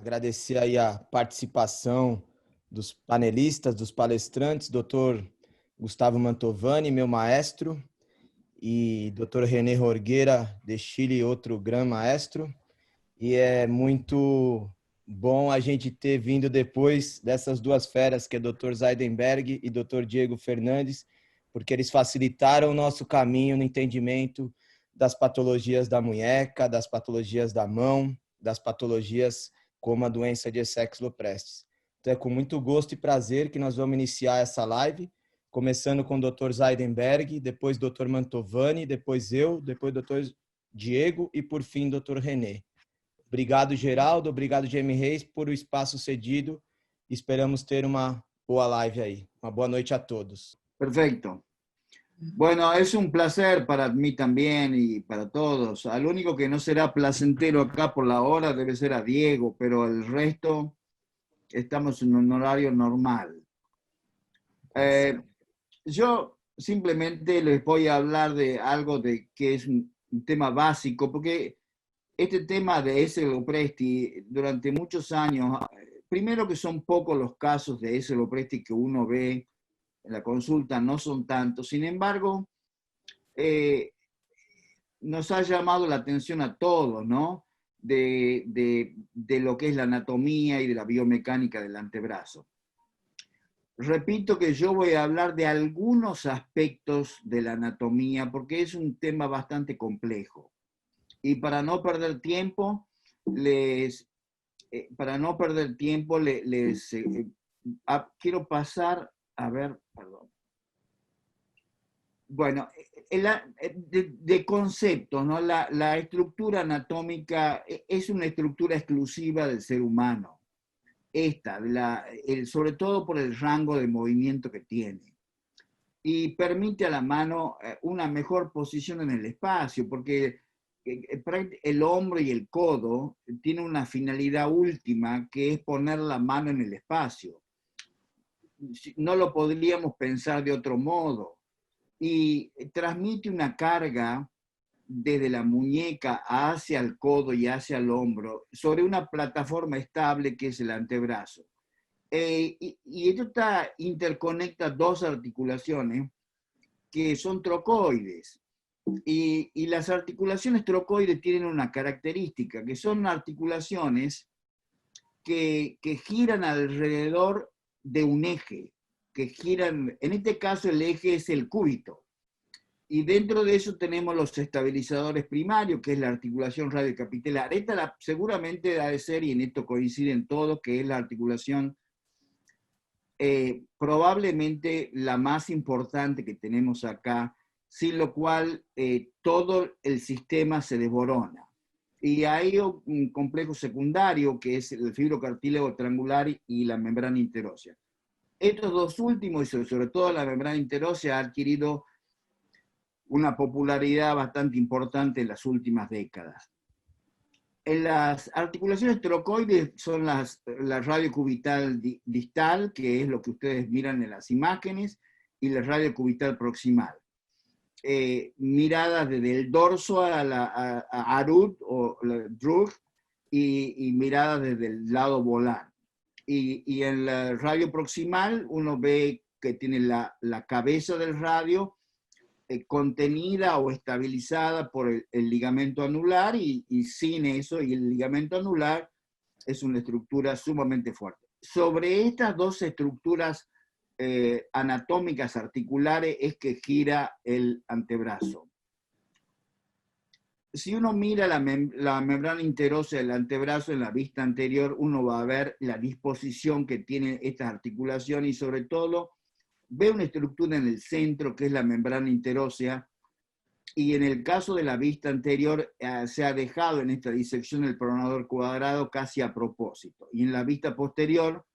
Agradecer aí a participação dos panelistas, dos palestrantes, Dr. Gustavo Mantovani, meu maestro, e Dr. René Jorgueira, de Chile, outro gran maestro. E é muito bom a gente ter vindo depois dessas duas feras, que é Dr. Zeidenberg e Dr. Diego Fernandes, porque eles facilitaram o nosso caminho no entendimento das patologias da munheca, das patologias da mão, das patologias como a doença de Essexloprestes. Então é com muito gosto e prazer que nós vamos iniciar essa live, começando com o Dr. Zeidenberg, depois Dr. Mantovani, depois eu, depois Dr. Diego e por fim Dr. René. Obrigado, Geraldo. Obrigado, Jamie Reis, por o espaço cedido. Esperamos ter uma boa live aí. Uma boa noite a todos. Perfecto. Bueno, es un placer para mí también y para todos. Al único que no será placentero acá por la hora debe ser a Diego, pero el resto estamos en un horario normal. Yo simplemente les voy a hablar de algo que es un tema básico, porque este tema de Essel-Lopresti durante muchos años, primero que son pocos los casos de Essel-Lopresti que uno ve en la consulta, no son tantos. Sin embargo, nos ha llamado la atención a todos, ¿no? De lo que es la anatomía y de la biomecánica del antebrazo. Repito que yo voy a hablar de algunos aspectos de la anatomía porque es un tema bastante complejo. Y para no perder tiempo, quiero pasar, a ver, perdón. Bueno, de conceptos, ¿no? La estructura anatómica es una estructura exclusiva del ser humano. Sobre todo por el rango de movimiento que tiene. Y permite a la mano una mejor posición en el espacio, porque el hombro y el codo tienen una finalidad última que es poner la mano en el espacio. No lo podríamos pensar de otro modo. Y transmite una carga desde la muñeca hacia el codo y hacia el hombro sobre una plataforma estable que es el antebrazo. Y esto interconecta dos articulaciones que son trocoides. Y las articulaciones trocoides tienen una característica, que son articulaciones que giran alrededor de un eje, que giran, en este caso el eje es el cúbito. Y dentro de eso tenemos los estabilizadores primarios, que es la articulación radiocapitelar. Esta seguramente ha de ser, y en esto coinciden todos, que es la articulación probablemente la más importante que tenemos acá, sin lo cual todo el sistema se desborona. Y hay un complejo secundario, que es el fibrocartílago triangular y la membrana interósea. Estos dos últimos, y sobre todo la membrana interósea, ha adquirido una popularidad bastante importante en las últimas décadas. En las articulaciones trocoides son la radiocubital distal, que es lo que ustedes miran en las imágenes, y la radiocubital proximal. Miradas desde el dorso a Arut o la Drug, y miradas desde el lado volar. Y en la radio proximal uno ve que tiene la cabeza del radio contenida o estabilizada por el ligamento anular, y sin eso, y el ligamento anular es una estructura sumamente fuerte. Sobre estas dos estructuras anatómicas articulares es que gira el antebrazo. Si uno mira la membrana interósea del antebrazo en la vista anterior, uno va a ver la disposición que tienen estas articulaciones y sobre todo ve una estructura en el centro que es la membrana interósea, y en el caso de la vista anterior se ha dejado en esta disección el pronador cuadrado casi a propósito, y en la vista posterior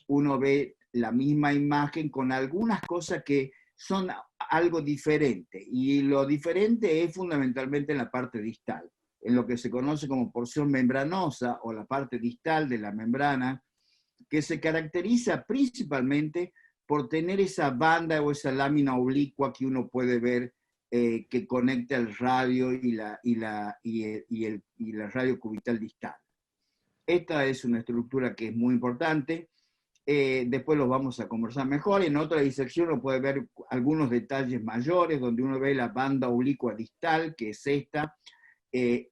uno ve la misma imagen con algunas cosas que son algo diferente, y lo diferente es fundamentalmente en la parte distal, en lo que se conoce como porción membranosa o la parte distal de la membrana, que se caracteriza principalmente por tener esa banda o esa lámina oblicua que uno puede ver que conecta el radio y la radio cubital distal. Esta es una estructura que es muy importante. Después los vamos a conversar mejor. En otra disección uno puede ver algunos detalles mayores, donde uno ve la banda oblicua distal, que es esta,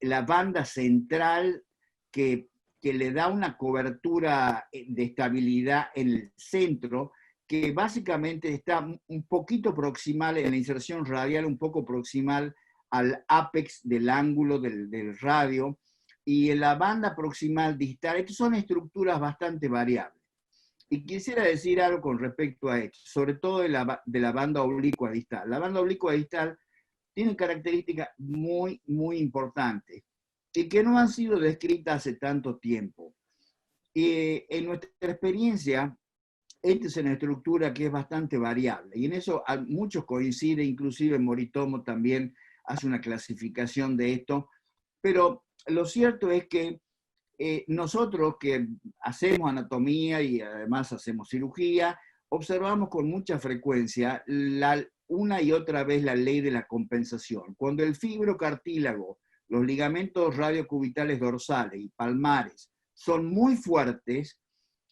la banda central que le da una cobertura de estabilidad en el centro, que básicamente está un poquito proximal en la inserción radial, un poco proximal al ápex del ángulo del radio, y en la banda proximal distal. Estas son estructuras bastante variables. Y quisiera decir algo con respecto a esto, sobre todo de la banda oblicua distal. La banda oblicua distal tiene características muy, muy importantes y que no han sido descritas hace tanto tiempo. En nuestra experiencia, esta es una estructura que es bastante variable, y en eso muchos coinciden, inclusive Moritomo también hace una clasificación de esto, pero lo cierto es que nosotros que hacemos anatomía y además hacemos cirugía, observamos con mucha frecuencia una y otra vez la ley de la compensación. Cuando el fibrocartílago, los ligamentos radiocubitales dorsales y palmares son muy fuertes,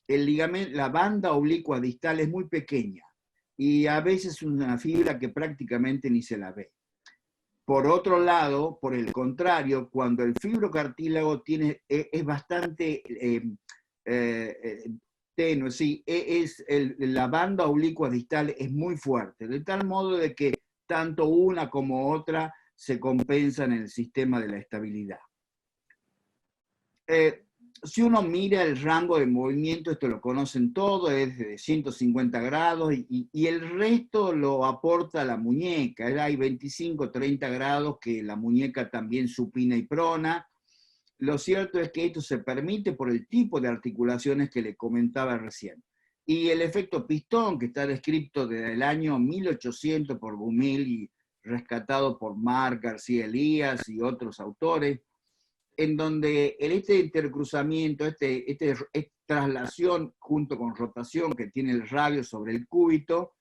la banda oblicua distal es muy pequeña y a veces una fibra que prácticamente ni se la ve. Por otro lado, por el contrario, cuando el fibrocartílago es bastante tenue, sí, la banda oblicua distal es muy fuerte, de tal modo de que tanto una como otra se compensan en el sistema de la estabilidad. Si uno mira el rango de movimiento, esto lo conocen todos, es de 150 grados y el resto lo aporta la muñeca. Hay 25, 30 grados que la muñeca también supina y prona. Lo cierto es que esto se permite por el tipo de articulaciones que le comentaba recién. Y el efecto pistón, que está descrito desde el año 1800 por Gumil y rescatado por Marc García Elías y otros autores, en donde este intercruzamiento, esta traslación junto con rotación que tiene el radio sobre el cúbito,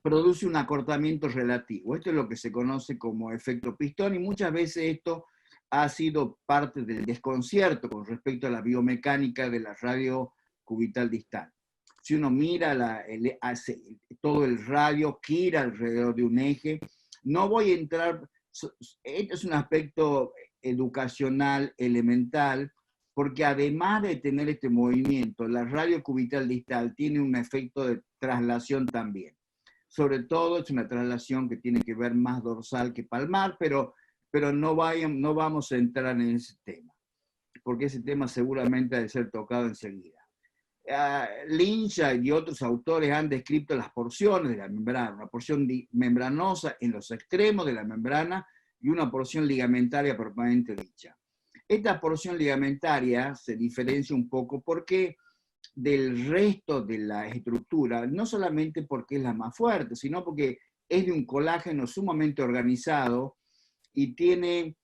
produce un acortamiento relativo. Esto es lo que se conoce como efecto pistón y muchas veces esto ha sido parte del desconcierto con respecto a la biomecánica de la radio cubital distal. Si uno mira todo el radio gira alrededor de un eje, no voy a entrar, este es un aspecto educacional elemental, porque además de tener este movimiento, la radio cubital distal tiene un efecto de traslación también. Sobre todo es una traslación que tiene que ver más dorsal que palmar, pero no vamos a entrar en ese tema, porque ese tema seguramente ha de ser tocado enseguida. Lynch y otros autores han descrito las porciones de la membrana, una porción membranosa en los extremos de la membrana y una porción ligamentaria propiamente dicha. Esta porción ligamentaria se diferencia un poco porque del resto de la estructura, no solamente porque es la más fuerte, sino porque es de un colágeno sumamente organizado y tiene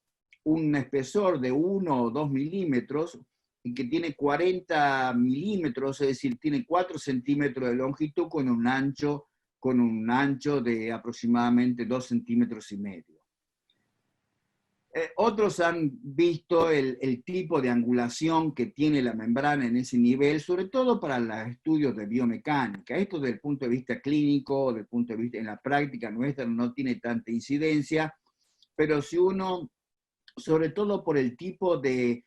un espesor de 1 o 2 milímetros y que tiene 40 milímetros, es decir, tiene 4 centímetros de longitud con un ancho de aproximadamente 2 centímetros y medio. Otros han visto el tipo de angulación que tiene la membrana en ese nivel, sobre todo para los estudios de biomecánica. Esto desde el punto de vista clínico, desde el punto de vista en la práctica nuestra, no tiene tanta incidencia, pero si uno, sobre todo por el tipo de,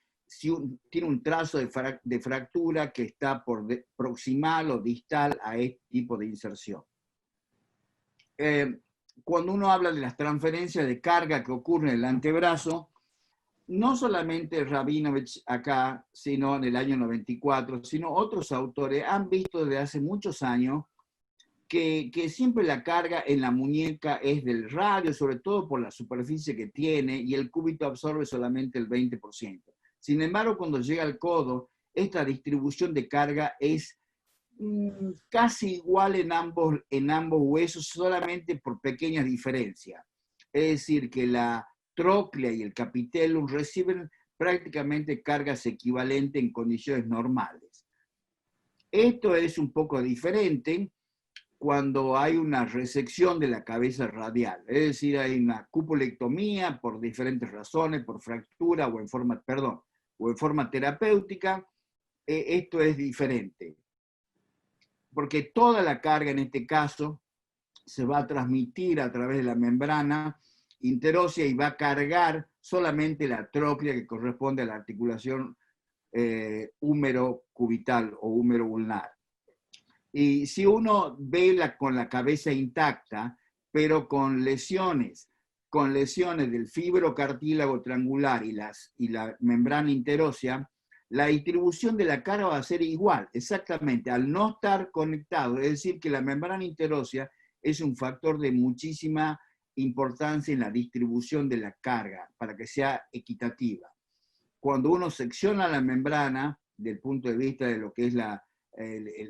tiene un trazo de fractura que está proximal o distal a este tipo de inserción. Cuando uno habla de las transferencias de carga que ocurren en el antebrazo, no solamente Rabinovich acá, sino en el año 94, sino otros autores han visto desde hace muchos años que siempre la carga en la muñeca es del radio, sobre todo por la superficie que tiene, y el cúbito absorbe solamente el 20%. Sin embargo, cuando llega al codo, esta distribución de carga es casi igual en ambos huesos, solamente por pequeñas diferencias. Es decir, que la tróclea y el capitellum reciben prácticamente cargas equivalentes en condiciones normales. Esto es un poco diferente cuando hay una resección de la cabeza radial, es decir, hay una cupulectomía por diferentes razones, por fractura o o en forma terapéutica, esto es diferente. Porque toda la carga en este caso se va a transmitir a través de la membrana interósea y va a cargar solamente la tróclea que corresponde a la articulación húmero-cubital o húmero-ulnar. Y si uno ve con la cabeza intacta, pero con lesiones del fibrocartílago triangular y la membrana interósea, la distribución de la carga va a ser igual, exactamente, al no estar conectado. Es decir, que la membrana interósea es un factor de muchísima importancia en la distribución de la carga, para que sea equitativa. Cuando uno secciona la membrana, del punto de vista de lo que es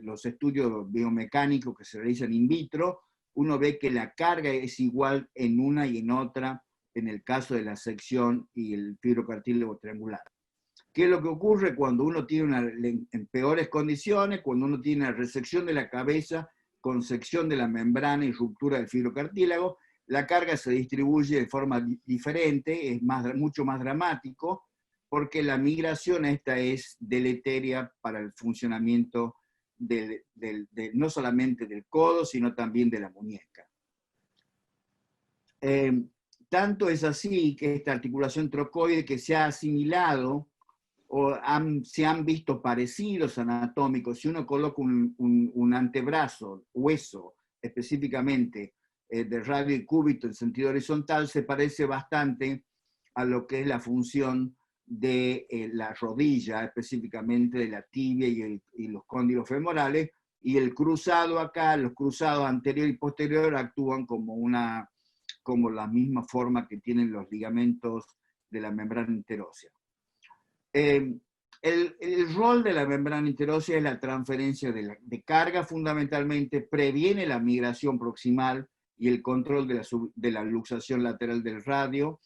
los estudios biomecánicos que se realizan in vitro, uno ve que la carga es igual en una y en otra, en el caso de la sección y el fibrocartílago triangular. ¿Qué es lo que ocurre cuando uno tiene en peores condiciones? Cuando uno tiene una resección de la cabeza con sección de la membrana y ruptura del fibrocartílago, la carga se distribuye de forma diferente, es mucho más dramático, porque la migración esta es deleteria para el funcionamiento no solamente del codo, sino también de la muñeca. Tanto es así que esta articulación trocoide que se ha asimilado o se han visto parecidos anatómicos. Si uno coloca un antebrazo, hueso, específicamente de radio y cúbito en sentido horizontal, se parece bastante a lo que es la función de la rodilla, específicamente de la tibia y los cóndilos femorales, y el cruzado acá, los cruzados anterior y posterior actúan como la misma forma que tienen los ligamentos de la membrana interósea. El rol de la membrana interósea es la transferencia de carga fundamentalmente, previene la migración proximal y el control de la luxación lateral del radio,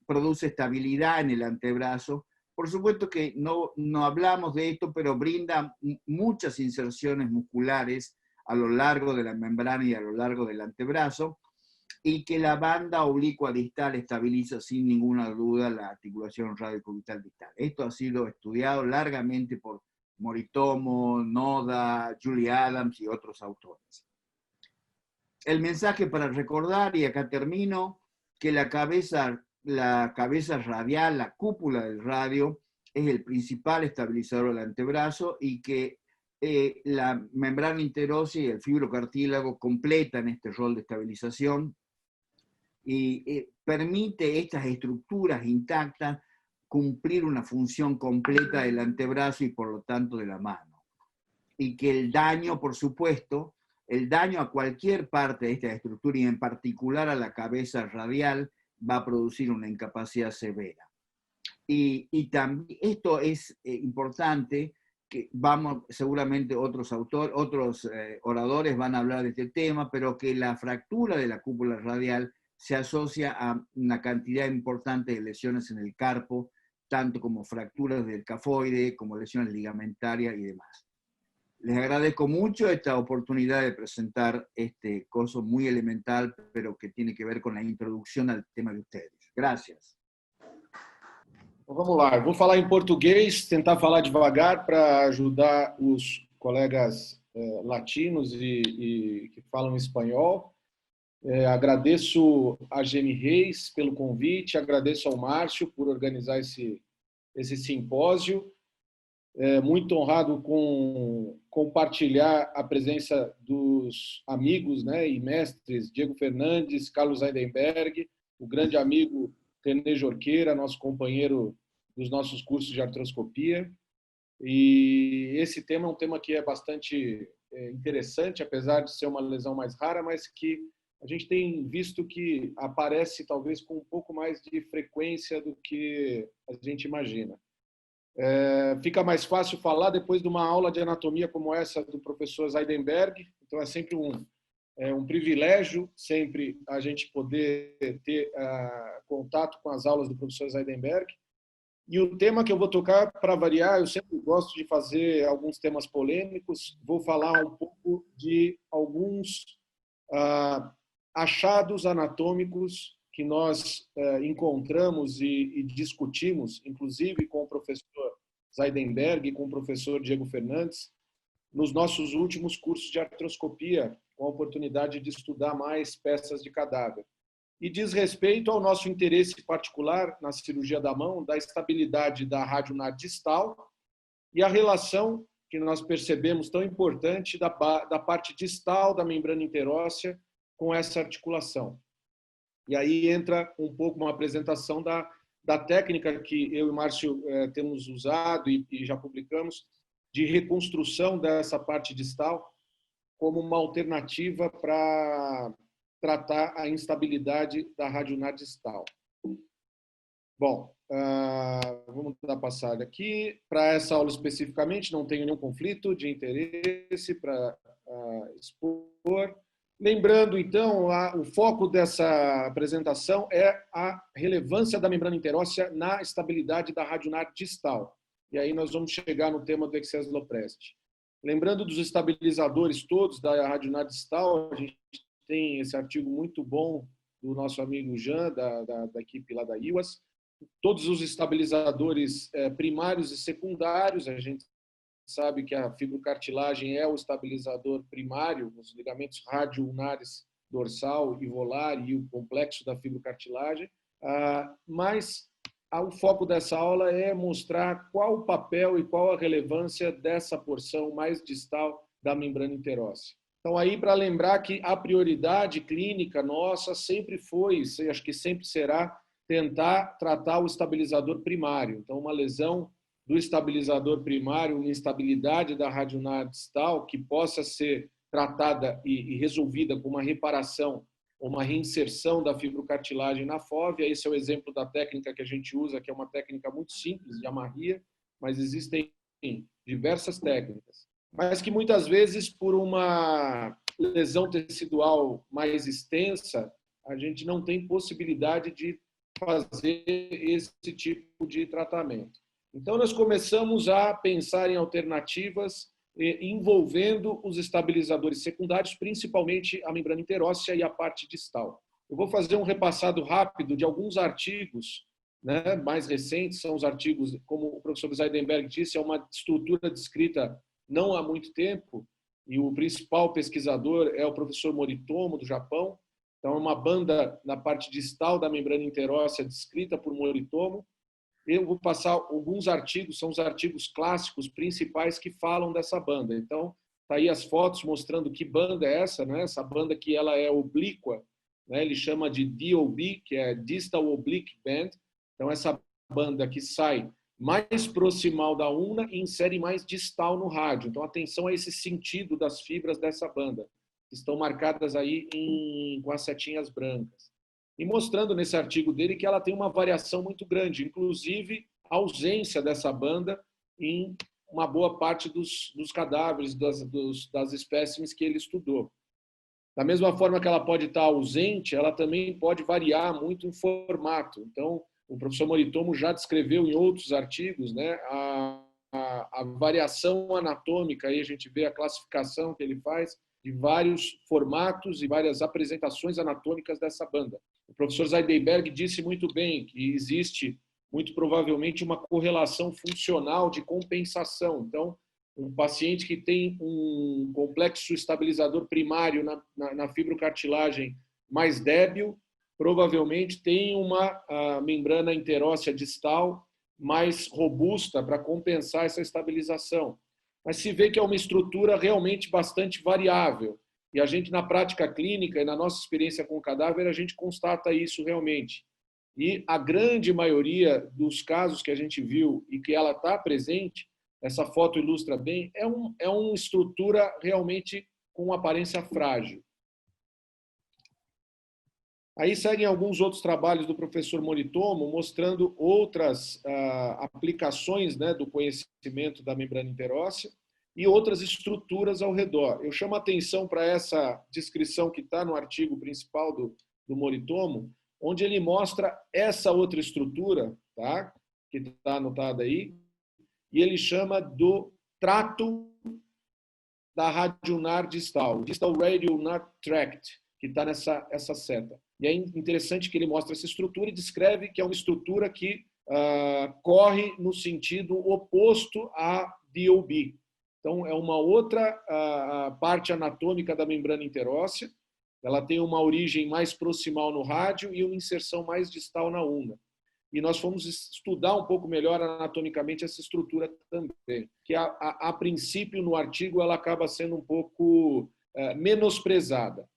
produce estabilidad en el antebrazo. Por supuesto que no hablamos de esto, pero brinda muchas inserciones musculares a lo largo de la membrana y a lo largo del antebrazo, y que la banda oblicua distal estabiliza sin ninguna duda la articulación radiocubital distal. Esto ha sido estudiado largamente por Moritomo, Noda, Julie Adams y otros autores. El mensaje para recordar, y acá termino, que la cabeza radial, la cúpula del radio, es el principal estabilizador del antebrazo, y que la membrana interósea y el fibrocartílago completan este rol de estabilización y permite estas estructuras intactas cumplir una función completa del antebrazo y por lo tanto de la mano. Y que el daño, por supuesto, el daño a cualquier parte de esta estructura y en particular a la cabeza radial va a producir una incapacidad severa. Y también esto es importante, que seguramente otros oradores van a hablar de este tema, pero que la fractura de la cúpula radial se asocia a una cantidad importante de lesiones en el carpo, tanto como fracturas del cafoide, como lesiones ligamentarias y demás. Les agradezco mucho esta oportunidad de presentar este coso muy elemental, pero que tiene que ver con la introducción al tema de ustedes. Gracias. Então, vamos lá, eu vou falar em português, tentar falar devagar para ajudar os colegas latinos e que falam espanhol. Agradeço a Geni Reis pelo convite, agradeço ao Márcio por organizar esse simpósio. Muito honrado com compartilhar a presença dos amigos, né, e mestres Diego Fernandes, Carlos Heidenberg, o grande amigo René Jorqueira, nosso companheiro dos nossos cursos de artroscopia. E esse tema é um tema que é bastante interessante, apesar de ser uma lesão mais rara, mas que a gente tem visto que aparece talvez com um pouco mais de frequência do que a gente imagina. Fica mais fácil falar depois de uma aula de anatomia como essa do professor Heidenberg, então é sempre um privilégio sempre a gente poder ter contato com as aulas do professor Heidenberg. E o tema que eu vou tocar, para variar, eu sempre gosto de fazer alguns temas polêmicos, vou falar um pouco de alguns achados anatômicos que nós encontramos e discutimos, inclusive com o professor Zeidenberg e com o professor Diego Fernandes, nos nossos últimos cursos de artroscopia, com a oportunidade de estudar mais peças de cadáver. E diz respeito ao nosso interesse particular na cirurgia da mão, da estabilidade da radionar distal e a relação que nós percebemos tão importante da parte distal da membrana interóssea com essa articulação. E aí entra um pouco uma apresentação da técnica que eu e o Márcio temos usado e já publicamos, de reconstrução dessa parte distal como uma alternativa para tratar a instabilidade da radionar distal. Bom, vamos dar passada aqui. Para essa aula especificamente, não tenho nenhum conflito de interesse para expor. Lembrando, então, o foco dessa apresentação é a relevância da membrana interóssea na estabilidade da radionar distal. E aí nós vamos chegar no tema do exeslopreste. Lembrando dos estabilizadores todos da radionar distal, a gente tem esse artigo muito bom do nosso amigo Jean, da equipe lá da IWAS. Todos os estabilizadores primários e secundários, a gente sabe que a fibrocartilagem é o estabilizador primário, os ligamentos radioulnares dorsal e volar e o complexo da fibrocartilagem, mas o foco dessa aula é mostrar qual o papel e qual a relevância dessa porção mais distal da membrana interóssea. Então, aí, para lembrar que a prioridade clínica nossa sempre foi, acho que sempre será, tentar tratar o estabilizador primário. Então, uma lesão do estabilizador primário, uma instabilidade da radionar distal, que possa ser tratada e resolvida com uma reparação ou uma reinserção da fibrocartilagem na fóvea. Esse é o exemplo da técnica que a gente usa, que é uma técnica muito simples de amarria, mas existem diversas técnicas. Mas que muitas vezes, por uma lesão tecidual mais extensa, a gente não tem possibilidade de fazer esse tipo de tratamento. Então, nós começamos a pensar em alternativas envolvendo os estabilizadores secundários, principalmente a membrana interóssea e a parte distal. Eu vou fazer um repassado rápido de alguns artigos, né, mais recentes, são os artigos, como o professor Zeidenberg disse, é uma estrutura descrita não há muito tempo, e o principal pesquisador é o professor Moritomo, do Japão. Então, é uma banda na parte distal da membrana interóssea descrita por Moritomo. Eu vou passar alguns artigos, são os artigos clássicos principais que falam dessa banda. Então, tá aí as fotos mostrando que banda é essa, né? Essa banda que ela é oblíqua, né? Ele chama de DOB, que é Distal Oblique Band. Então, essa banda que sai mais proximal da ulna e insere mais distal no rádio. Então, atenção a esse sentido das fibras dessa banda, que estão marcadas aí com as setinhas brancas. E mostrando nesse artigo dele que ela tem uma variação muito grande, inclusive a ausência dessa banda em uma boa parte dos cadáveres, das espécimes que ele estudou. Da mesma forma que ela pode estar ausente, ela também pode variar muito em formato. Então, o professor Moritomo já descreveu em outros artigos, né, a variação anatômica, aí a gente vê a classificação que ele faz de vários formatos e várias apresentações anatômicas dessa banda. O professor Zeidenberg disse muito bem que existe, muito provavelmente, uma correlação funcional de compensação. Então, um paciente que tem um complexo estabilizador primário na fibrocartilagem mais débil, provavelmente tem uma membrana interóssea distal mais robusta para compensar essa estabilização. Mas se vê que é uma estrutura realmente bastante variável. E a gente, na prática clínica e na nossa experiência com o cadáver, a gente constata isso realmente. E a grande maioria dos casos que a gente viu e que ela está presente, essa foto ilustra bem, é uma estrutura realmente com aparência frágil. Aí seguem alguns outros trabalhos do professor Moritomo, mostrando outras aplicações, né, do conhecimento da membrana interóssea e outras estruturas ao redor. Eu chamo a atenção para essa descrição que está no artigo principal do Moritomo, onde ele mostra essa outra estrutura, tá, que está anotada aí, e ele chama do trato da radionar distal, Distal Radioulnar Tract, que está nessa seta. E é interessante que ele mostra essa estrutura e descreve que é uma estrutura que corre no sentido oposto à DOB. Então, é uma outra parte anatômica da membrana interóssea. Ela tem uma origem mais proximal no rádio e uma inserção mais distal na una. E nós fomos estudar um pouco melhor anatomicamente essa estrutura também, que a princípio no artigo ela acaba sendo um pouco menosprezada.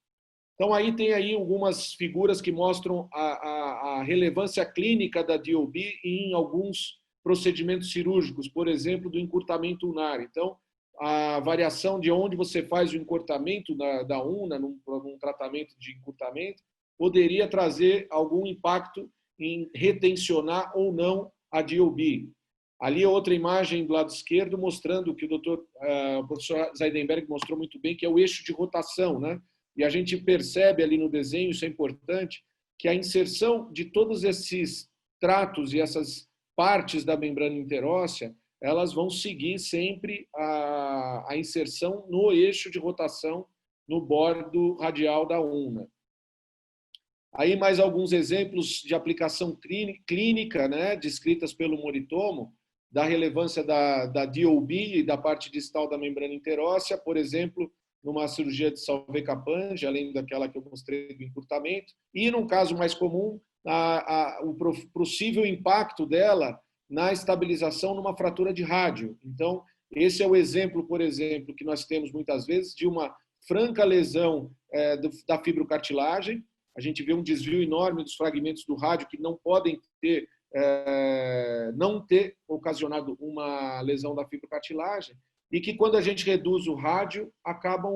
Então aí tem aí algumas figuras que mostram a relevância clínica da DOB em alguns procedimentos cirúrgicos, por exemplo, do encurtamento unar. Então, a variação de onde você faz o encurtamento da una, num tratamento de encurtamento, poderia trazer algum impacto em retencionar ou não a DOB. Ali é outra imagem do lado esquerdo mostrando que o professor Zeidenberg mostrou muito bem, que é o eixo de rotação, né? E a gente percebe ali no desenho, isso é importante, que a inserção de todos esses tratos e essas partes da membrana interóssea, elas vão seguir sempre a inserção no eixo de rotação no bordo radial da una. Aí mais alguns exemplos de aplicação clínica, né, descritas pelo Moritomo, da relevância da DOB e da parte distal da membrana interóssea, por exemplo, numa cirurgia de Salvé-Caplange, além daquela que eu mostrei do encurtamento, e num caso mais comum, o possível impacto dela na estabilização numa fratura de rádio. Então, esse é o exemplo, por exemplo, que nós temos muitas vezes de uma franca lesão da fibrocartilagem. A gente vê um desvio enorme dos fragmentos do rádio que não podem não ter ocasionado uma lesão da fibrocartilagem e que, quando a gente reduz o rádio, acaba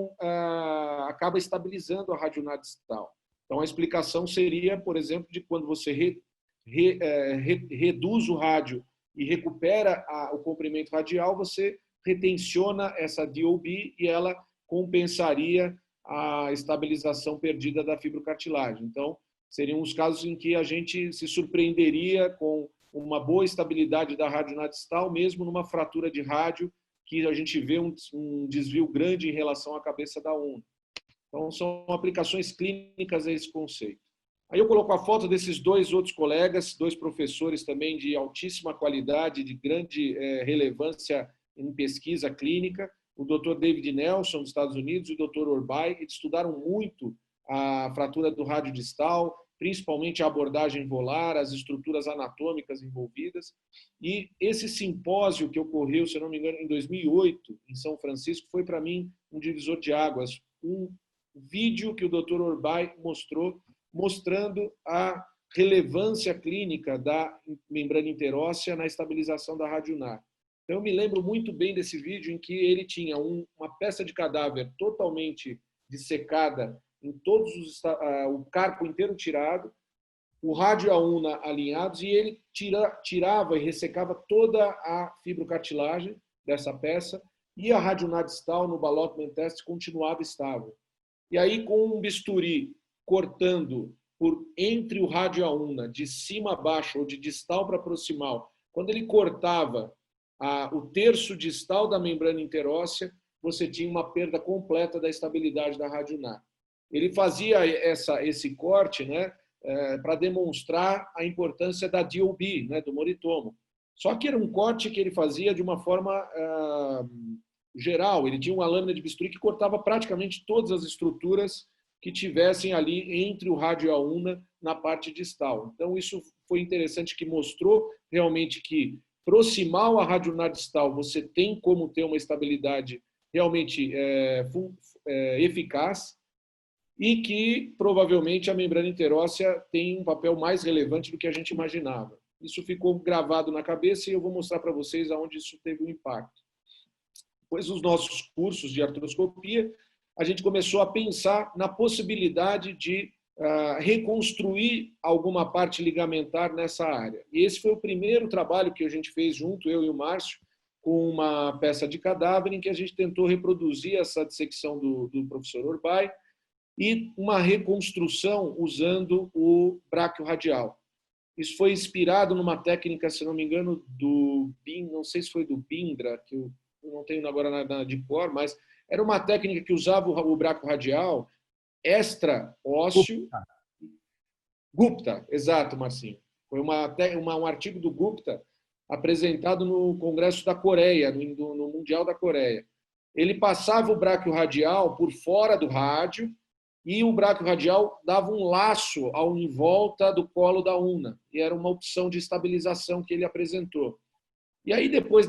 estabilizando a radionar distal. Então, a explicação seria, por exemplo, de quando você reduz o rádio e recupera o comprimento radial, você retensiona essa DOB e ela compensaria a estabilização perdida da fibrocartilagem. Então, seriam os casos em que a gente se surpreenderia com uma boa estabilidade da radionar distal, mesmo numa fratura de rádio, que a gente vê um desvio grande em relação à cabeça da una. Então, são aplicações clínicas a esse conceito. Aí eu coloco a foto desses dois outros colegas, dois professores também de altíssima qualidade, de grande relevância em pesquisa clínica, o Dr. David Nelson, dos Estados Unidos, e o Dr. Orbay, eles estudaram muito a fratura do rádio distal, principalmente a abordagem volar, as estruturas anatômicas envolvidas. E esse simpósio que ocorreu, se não me engano, em 2008, em São Francisco, foi para mim um divisor de águas. Um vídeo que o Dr. Orbay mostrou, mostrando a relevância clínica da membrana interóssea na estabilização da radionar. Então, eu me lembro muito bem desse vídeo em que ele tinha uma peça de cadáver totalmente dissecada, em todos o carpo inteiro tirado, o rádio e a una alinhados, e ele tirava e ressecava toda a fibrocartilagem dessa peça, e a radionar distal no Ballotman test continuava estável. E aí, com um bisturi cortando por entre o rádio e a una, de cima a baixo ou de distal para proximal, quando ele cortava o terço distal da membrana interóssea, você tinha uma perda completa da estabilidade da radionar. Ele fazia esse corte, né, para demonstrar a importância da DOB, né, do Moritomo. Só que era um corte que ele fazia de uma forma geral. Ele tinha uma lâmina de bisturi que cortava praticamente todas as estruturas que tivessem ali entre o rádio e a una na parte distal. Então, isso foi interessante, que mostrou realmente que proximal à radionar distal você tem como ter uma estabilidade realmente eficaz, e que provavelmente a membrana interóssea tem um papel mais relevante do que a gente imaginava. Isso ficou gravado na cabeça e eu vou mostrar para vocês aonde isso teve um impacto. Depois dos nossos cursos de artroscopia, a gente começou a pensar na possibilidade de reconstruir alguma parte ligamentar nessa área. E esse foi o primeiro trabalho que a gente fez junto, eu e o Márcio, com uma peça de cadáver em que a gente tentou reproduzir essa dissecção do professor Orbay e uma reconstrução usando o bráquio radial. Isso foi inspirado numa técnica, se não me engano, não sei se foi do Bindra, que eu não tenho agora nada de cor, mas era uma técnica que usava o bráquio radial extra-ósseo Gupta, exato, Marcinho. Foi um artigo do Gupta apresentado no Congresso da Coreia, no Mundial da Coreia. Ele passava o bráquio radial por fora do rádio e o bráquio radial dava um laço em volta do colo da una. E era uma opção de estabilização que ele apresentou. E aí, depois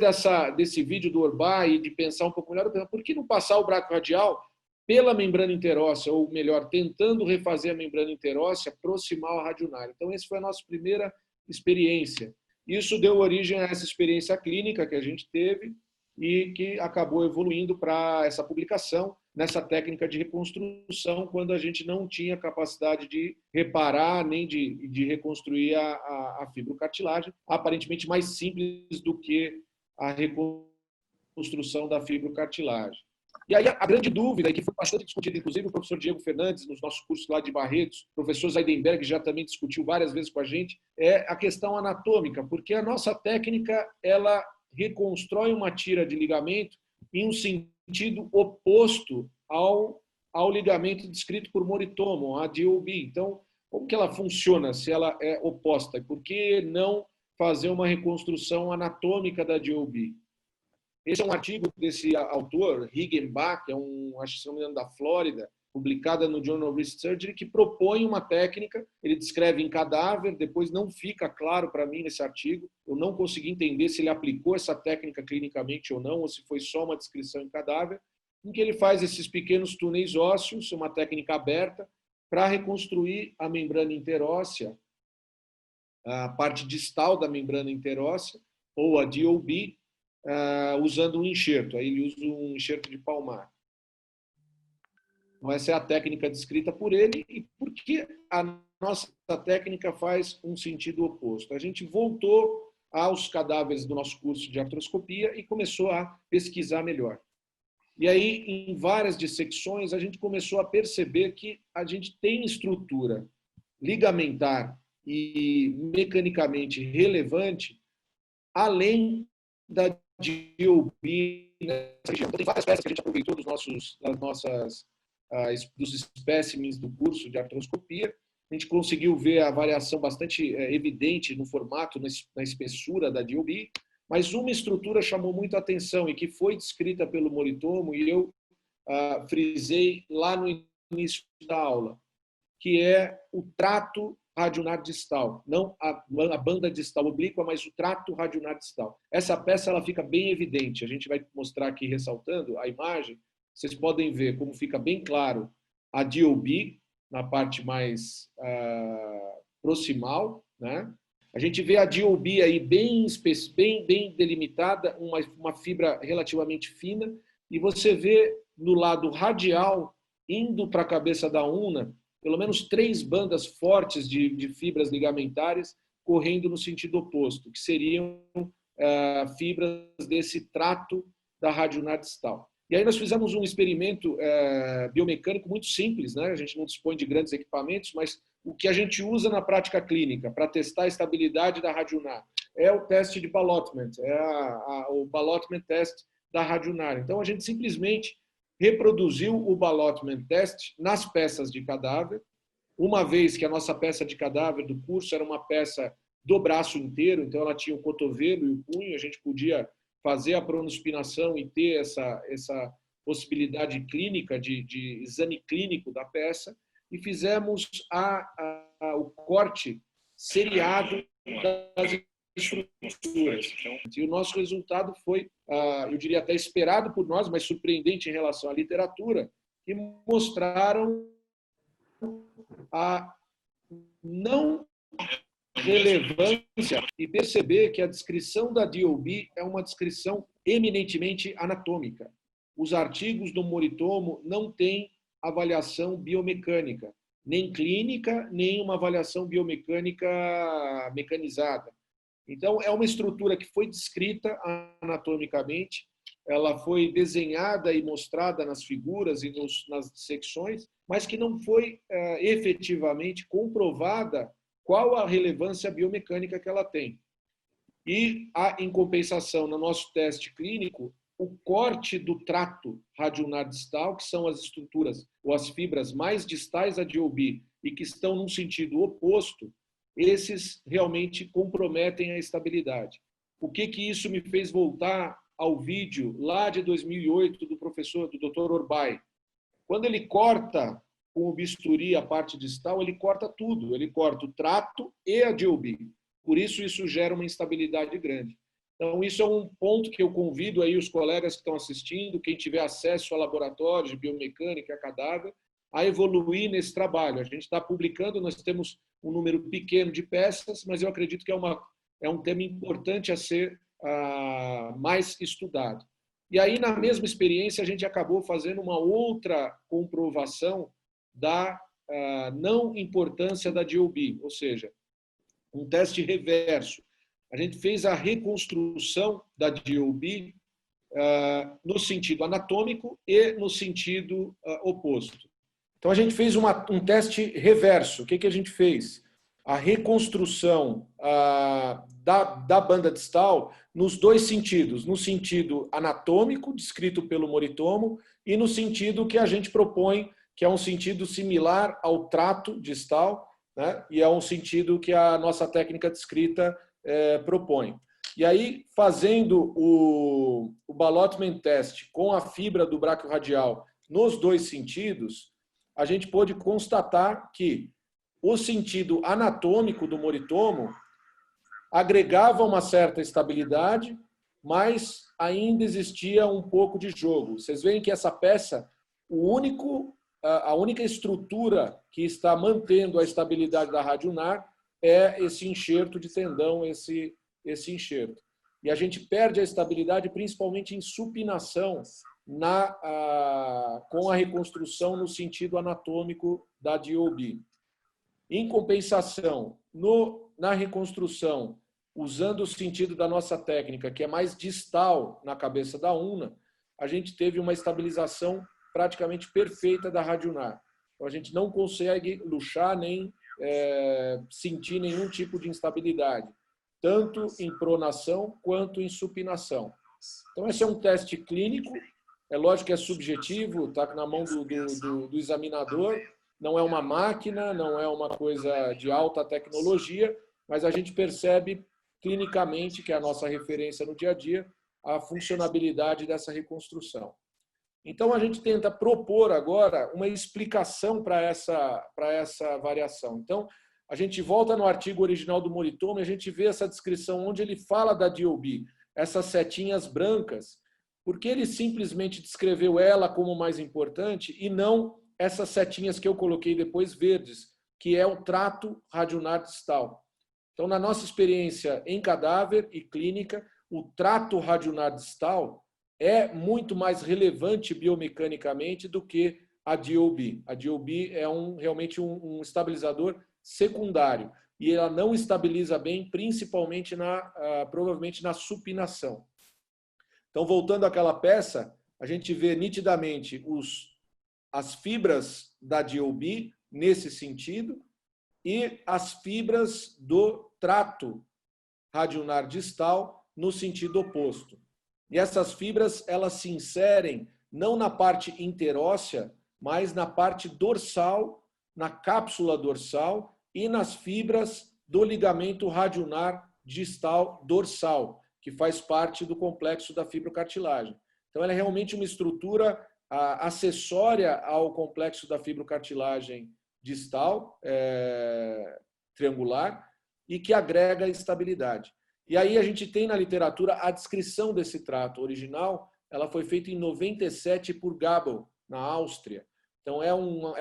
desse vídeo do Orbach e de pensar um pouco melhor, eu pensei, por que não passar o bráquio radial pela membrana interóssea, ou melhor, tentando refazer a membrana interóssea proximal à radionária? Então, essa foi a nossa primeira experiência. Isso deu origem a essa experiência clínica que a gente teve e que acabou evoluindo para essa publicação nessa técnica de reconstrução, quando a gente não tinha capacidade de reparar nem de reconstruir a fibrocartilagem, aparentemente mais simples do que a reconstrução da fibrocartilagem. E aí a grande dúvida, que foi bastante discutida, inclusive o professor Diego Fernandes, nos nossos cursos lá de Barretos, o professor Zeidenberg já também discutiu várias vezes com a gente, é a questão anatômica, porque a nossa técnica, ela reconstrói uma tira de ligamento em um sentido oposto ao ligamento descrito por Moritomo, a DOB. Então, como que ela funciona se ela é oposta? Por que não fazer uma reconstrução anatômica da DOB? Esse é um artigo desse autor, Higgenbach, que é acho que se não me engano, da Flórida, publicada no Journal of Wrist Surgery, que propõe uma técnica, ele descreve em cadáver, depois não fica claro para mim nesse artigo, eu não consegui entender se ele aplicou essa técnica clinicamente ou não, ou se foi só uma descrição em cadáver, em que ele faz esses pequenos túneis ósseos, uma técnica aberta, para reconstruir a membrana interóssea, a parte distal da membrana interóssea, ou a DOB, usando um enxerto. Aí ele usa um enxerto de palmar. Então, essa é a técnica descrita por ele. E por que a nossa técnica faz um sentido oposto? A gente voltou aos cadáveres do nosso curso de artroscopia e começou a pesquisar melhor. E aí, em várias dissecções, a gente começou a perceber que a gente tem estrutura ligamentar e mecanicamente relevante, além da DOB. Então, tem várias peças que a gente aproveitou dos espécimes do curso de artroscopia. A gente conseguiu ver a variação bastante evidente no formato, na espessura da DOB, mas uma estrutura chamou muito a atenção e que foi descrita pelo Moritomo, e eu frisei lá no início da aula, que é o trato radionar distal, não a banda distal oblíqua, mas o trato radionar distal. Essa peça ela fica bem evidente. A gente vai mostrar aqui, ressaltando a imagem, vocês podem ver como fica bem claro a DOB, na parte mais proximal, né? A gente vê a DOB aí bem delimitada, uma fibra relativamente fina, e você vê no lado radial, indo para a cabeça da una, pelo menos 3 bandas fortes de fibras ligamentares correndo no sentido oposto, que seriam fibras desse trato da radionar distal. E aí nós fizemos um experimento biomecânico muito simples, né? A gente não dispõe de grandes equipamentos, mas o que a gente usa na prática clínica para testar a estabilidade da radionar é o teste de Ballottement, o Ballottement test da radionar. Então a gente simplesmente reproduziu o Ballottement test nas peças de cadáver, uma vez que a nossa peça de cadáver do curso era uma peça do braço inteiro, então ela tinha o cotovelo e o punho, a gente podia fazer a pronospinação e ter essa possibilidade clínica de exame clínico da peça, e fizemos o corte seriado das estruturas. E o nosso resultado foi, eu diria até esperado por nós, mas surpreendente em relação à literatura, que mostraram a não relevância e perceber que a descrição da DOB é uma descrição eminentemente anatômica. Os artigos do Moritomo não têm avaliação biomecânica, nem clínica, nem uma avaliação biomecânica mecanizada. Então, é uma estrutura que foi descrita anatomicamente, ela foi desenhada e mostrada nas figuras e nas secções, mas que não foi efetivamente comprovada qual a relevância biomecânica que ela tem. E, em compensação, no nosso teste clínico, o corte do trato radionar distal, que são as estruturas ou as fibras mais distais da DOB e que estão num sentido oposto, esses realmente comprometem a estabilidade. O que isso me fez voltar ao vídeo lá de 2008 do Dr. Orbay? Quando ele corta com o bisturi a parte distal, ele corta tudo. Ele corta o trato e a DOB. Por isso gera uma instabilidade grande. Então, isso é um ponto que eu convido aí os colegas que estão assistindo, quem tiver acesso a laboratórios de biomecânica e a cadáver, a evoluir nesse trabalho. A gente está publicando, nós temos um número pequeno de peças, mas eu acredito que é um tema importante a ser mais estudado. E aí, na mesma experiência, a gente acabou fazendo uma outra comprovação da não importância da DOB, ou seja, um teste reverso. A gente fez a reconstrução da DOB no sentido anatômico e no sentido oposto. Então, a gente fez um teste reverso. O que a gente fez? A reconstrução da banda distal nos dois sentidos. No sentido anatômico, descrito pelo Moritomo, e no sentido que a gente propõe, que é um sentido similar ao trato distal, né? E é um sentido que a nossa técnica descrita propõe. E aí, fazendo o ballotment test com a fibra do braquio radial nos dois sentidos, a gente pôde constatar que o sentido anatômico do Moritomo agregava uma certa estabilidade, mas ainda existia um pouco de jogo. Vocês veem que essa peça, a única estrutura que está mantendo a estabilidade da radionar é esse enxerto de tendão, esse enxerto. E a gente perde a estabilidade principalmente em supinação com a reconstrução no sentido anatômico da DOB. Em compensação, na reconstrução, usando o sentido da nossa técnica, que é mais distal na cabeça da ulna, a gente teve uma estabilização praticamente perfeita da radionar. Então, a gente não consegue luxar nem sentir nenhum tipo de instabilidade, tanto em pronação quanto em supinação. Então, esse é um teste clínico, é lógico que é subjetivo, está na mão do examinador, não é uma máquina, não é uma coisa de alta tecnologia, mas a gente percebe clinicamente, que é a nossa referência no dia a dia, a funcionabilidade dessa reconstrução. Então, a gente tenta propor agora uma explicação para essa variação. Então, a gente volta no artigo original do Moritomo e a gente vê essa descrição onde ele fala da DOB, essas setinhas brancas, porque ele simplesmente descreveu ela como mais importante e não essas setinhas que eu coloquei depois verdes, que é o trato radionar distal. Então, na nossa experiência em cadáver e clínica, o trato radionar distal é muito mais relevante biomecanicamente do que a DOB. A DOB é realmente um estabilizador secundário e ela não estabiliza bem, principalmente provavelmente na supinação. Então, voltando àquela peça, a gente vê nitidamente as fibras da DOB nesse sentido e as fibras do trato radionar distal no sentido oposto. E essas fibras, elas se inserem não na parte interóssea, mas na parte dorsal, na cápsula dorsal e nas fibras do ligamento radionar distal dorsal, que faz parte do complexo da fibrocartilagem. Então, ela é realmente uma estrutura acessória ao complexo da fibrocartilagem distal, triangular, e que agrega estabilidade. E aí a gente tem na literatura a descrição desse trato original, ela foi feita em 97 por Gabel, na Áustria. Então é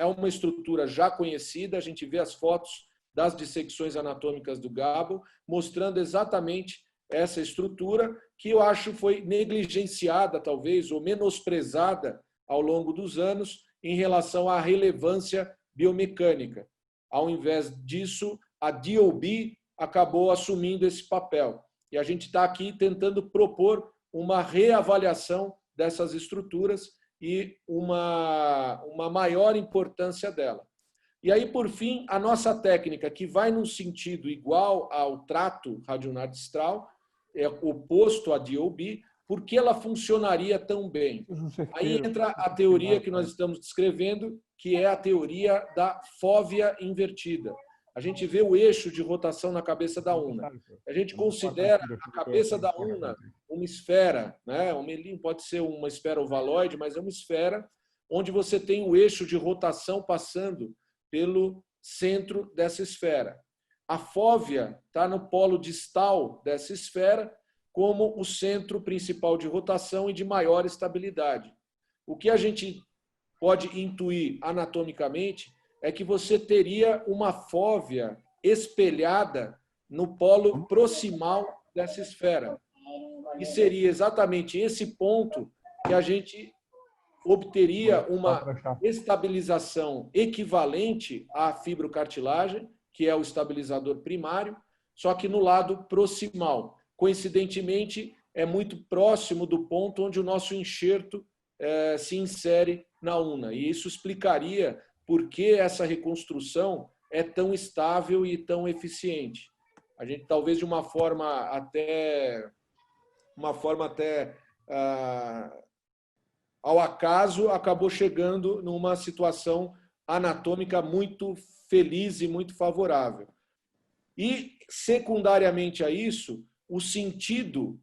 uma estrutura já conhecida, a gente vê as fotos das dissecções anatômicas do Gabel, mostrando exatamente essa estrutura que eu acho foi negligenciada, talvez, ou menosprezada ao longo dos anos em relação à relevância biomecânica. Ao invés disso, a DOB acabou assumindo esse papel. E a gente está aqui tentando propor uma reavaliação dessas estruturas e uma maior importância dela. E aí, por fim, a nossa técnica, que vai num sentido igual ao trato radionar distal, é oposto à DOB, por que ela funcionaria tão bem? Aí entra a teoria que nós estamos descrevendo, que é a teoria da fóvea invertida. A gente vê o eixo de rotação na cabeça da una. A gente considera a cabeça da una uma esfera, né? O melim pode ser uma esfera ovaloide, mas é uma esfera onde você tem o eixo de rotação passando pelo centro dessa esfera. A fóvea está no polo distal dessa esfera como o centro principal de rotação e de maior estabilidade. O que a gente pode intuir anatomicamente é que você teria uma fóvea espelhada no polo proximal dessa esfera. E seria exatamente esse ponto que a gente obteria uma estabilização equivalente à fibrocartilagem, que é o estabilizador primário, só que no lado proximal. Coincidentemente, é muito próximo do ponto onde o nosso enxerto se insere na una. E isso explicaria por que essa reconstrução é tão estável e tão eficiente. A gente, talvez de uma forma até ao acaso, acabou chegando numa situação anatômica muito feliz e muito favorável. E, secundariamente a isso, o sentido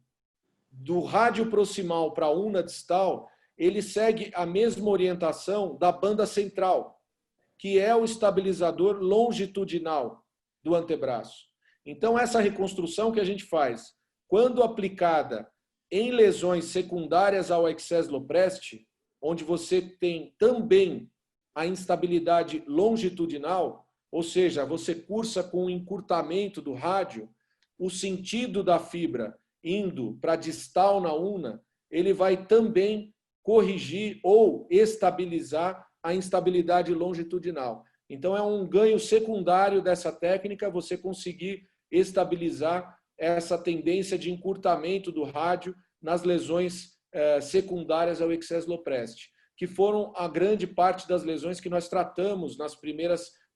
do rádio proximal para a una distal, ele segue a mesma orientação da banda central, que é o estabilizador longitudinal do antebraço. Então, essa reconstrução que a gente faz, quando aplicada em lesões secundárias ao excess lopreste, onde você tem também a instabilidade longitudinal, ou seja, você cursa com o encurtamento do rádio, o sentido da fibra indo para distal na una, ele vai também corrigir ou estabilizar a instabilidade longitudinal. Então, é um ganho secundário dessa técnica você conseguir estabilizar essa tendência de encurtamento do rádio nas lesões secundárias ao excess lopreste, que foram a grande parte das lesões que nós tratamos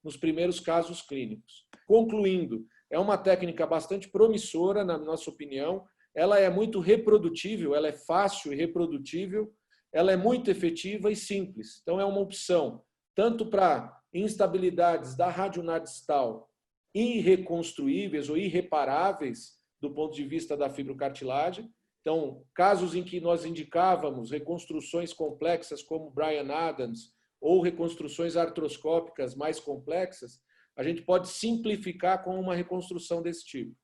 nos primeiros casos clínicos. Concluindo, é uma técnica bastante promissora, na nossa opinião. Ela é muito reprodutível, ela é fácil e reprodutível, ela é muito efetiva e simples. Então, é uma opção tanto para instabilidades da rádio unar distal irreconstruíveis ou irreparáveis do ponto de vista da fibrocartilagem. Então, casos em que nós indicávamos reconstruções complexas como Bryan Adams ou reconstruções artroscópicas mais complexas, a gente pode simplificar com uma reconstrução desse tipo.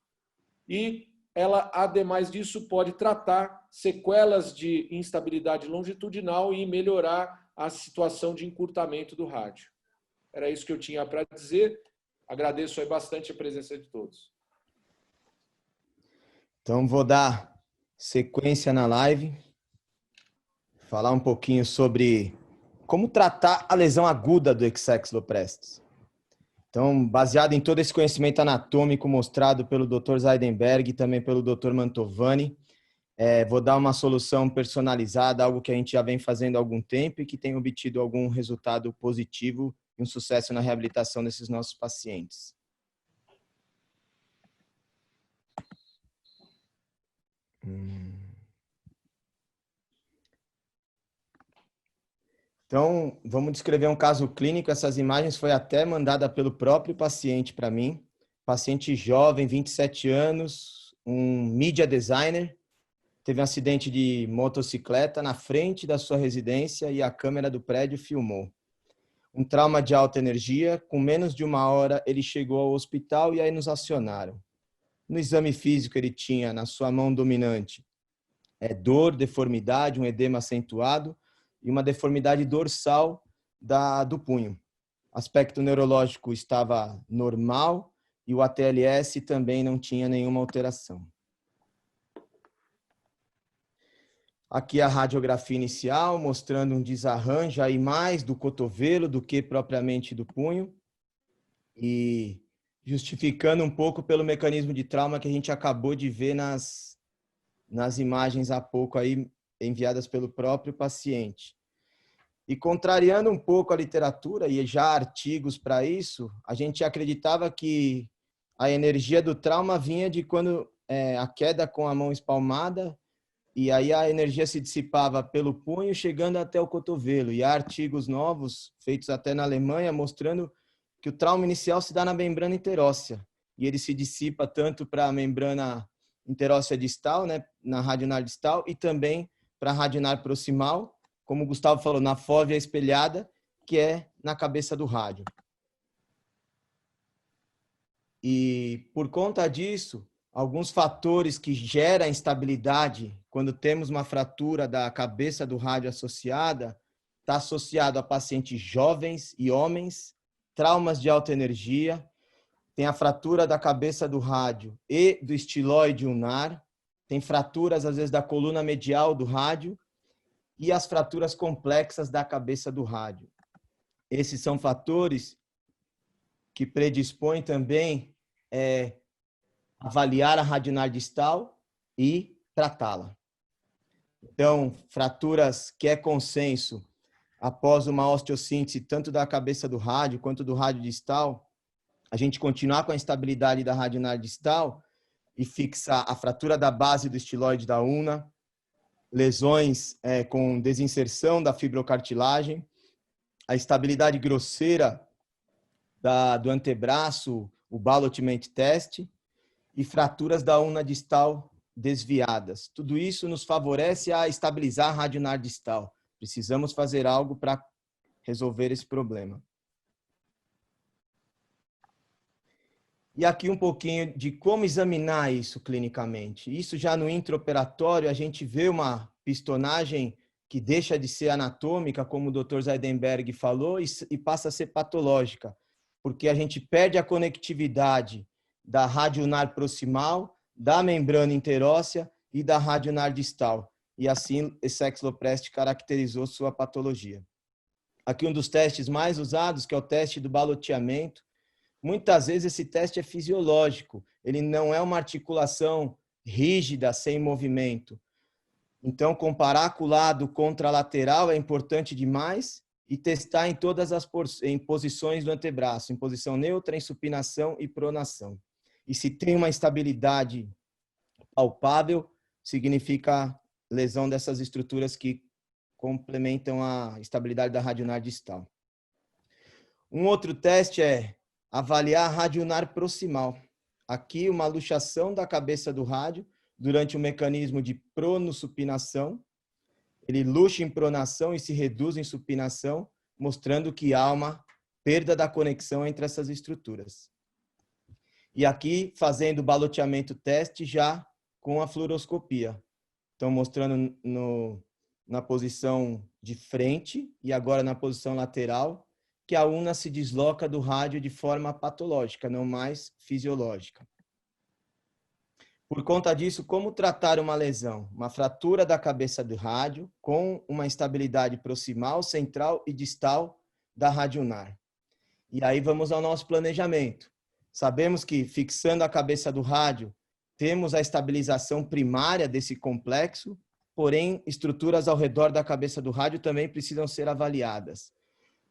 E ela, ademais disso, pode tratar sequelas de instabilidade longitudinal e melhorar a situação de encurtamento do rádio. Era isso que eu tinha para dizer. Agradeço aí bastante a presença de todos. Então, vou dar sequência na live, falar um pouquinho sobre como tratar a lesão aguda do excess loprestes. Então, baseado em todo esse conhecimento anatômico mostrado pelo Dr. Zeidenberg e também pelo Dr. Mantovani, vou dar uma solução personalizada, algo que a gente já vem fazendo há algum tempo e que tem obtido algum resultado positivo e um sucesso na reabilitação desses nossos pacientes. Então, vamos descrever um caso clínico. Essas imagens foi até mandada pelo próprio paciente para mim. Paciente jovem, 27 anos, um media designer, teve um acidente de motocicleta na frente da sua residência e a câmera do prédio filmou. Um trauma de alta energia, com menos de 1 hora ele chegou ao hospital e aí nos acionaram. No exame físico ele tinha na sua mão dominante dor, deformidade, um edema acentuado e uma deformidade dorsal do punho. Aspecto neurológico estava normal e o ATLS também não tinha nenhuma alteração. Aqui a radiografia inicial, mostrando um desarranjo aí mais do cotovelo do que propriamente do punho e justificando um pouco pelo mecanismo de trauma que a gente acabou de ver nas imagens há pouco aí enviadas pelo próprio paciente. E contrariando um pouco a literatura e já artigos para isso, a gente acreditava que a energia do trauma vinha de quando a queda com a mão espalmada e aí a energia se dissipava pelo punho, chegando até o cotovelo. E há artigos novos, feitos até na Alemanha, mostrando que o trauma inicial se dá na membrana interóssea, e ele se dissipa tanto para a membrana interóssea distal, né, na radionar distal, e também para a radionar proximal, como o Gustavo falou, na fóvea espelhada, que é na cabeça do rádio. E por conta disso, alguns fatores que geram instabilidade quando temos uma fratura da cabeça do rádio associada, está associado a pacientes jovens e homens, traumas de alta energia, tem a fratura da cabeça do rádio e do estiloide ulnar, tem fraturas, às vezes, da coluna medial do rádio e as fraturas complexas da cabeça do rádio. Esses são fatores que predispõem também avaliar a radionar distal e tratá-la. Então, fraturas que é consenso após uma osteossíntese tanto da cabeça do rádio quanto do rádio distal, a gente continuar com a instabilidade da radionar distal e fixar a fratura da base do estiloide da ulna, lesões com desinserção da fibrocartilagem, a estabilidade grosseira do antebraço, o Ballottement test, e fraturas da ulna distal desviadas. Tudo isso nos favorece a estabilizar a radionar distal. Precisamos fazer algo para resolver esse problema. E aqui um pouquinho de como examinar isso clinicamente. Isso já no intraoperatório, a gente vê uma pistonagem que deixa de ser anatômica, como o Dr. Zeidenberg falou, e passa a ser patológica, porque a gente perde a conectividade da radionar proximal, da membrana interóssea e da radionar distal. E assim, esse Exloprest caracterizou sua patologia. Aqui um dos testes mais usados, que é o teste do baloteamento. Muitas vezes esse teste é fisiológico, ele não é uma articulação rígida, sem movimento. Então, comparar com o lado contralateral é importante demais e testar em todas as posições do antebraço, em posição neutra, em supinação e pronação. E se tem uma instabilidade palpável, significa lesão dessas estruturas que complementam a estabilidade da radionar distal. Um outro teste é avaliar a radionar proximal. Aqui, uma luxação da cabeça do rádio durante o mecanismo de pronossupinação. Ele luxa em pronação e se reduz em supinação, mostrando que há uma perda da conexão entre essas estruturas. E aqui, fazendo o baloteamento teste já com a fluoroscopia. Então, mostrando na posição de frente e agora na posição lateral, que a ulna se desloca do rádio de forma patológica, não mais fisiológica. Por conta disso, como tratar uma lesão? Uma fratura da cabeça do rádio com uma instabilidade proximal, central e distal da radionar. E aí vamos ao nosso planejamento. Sabemos que, fixando a cabeça do rádio, temos a estabilização primária desse complexo, porém, estruturas ao redor da cabeça do rádio também precisam ser avaliadas.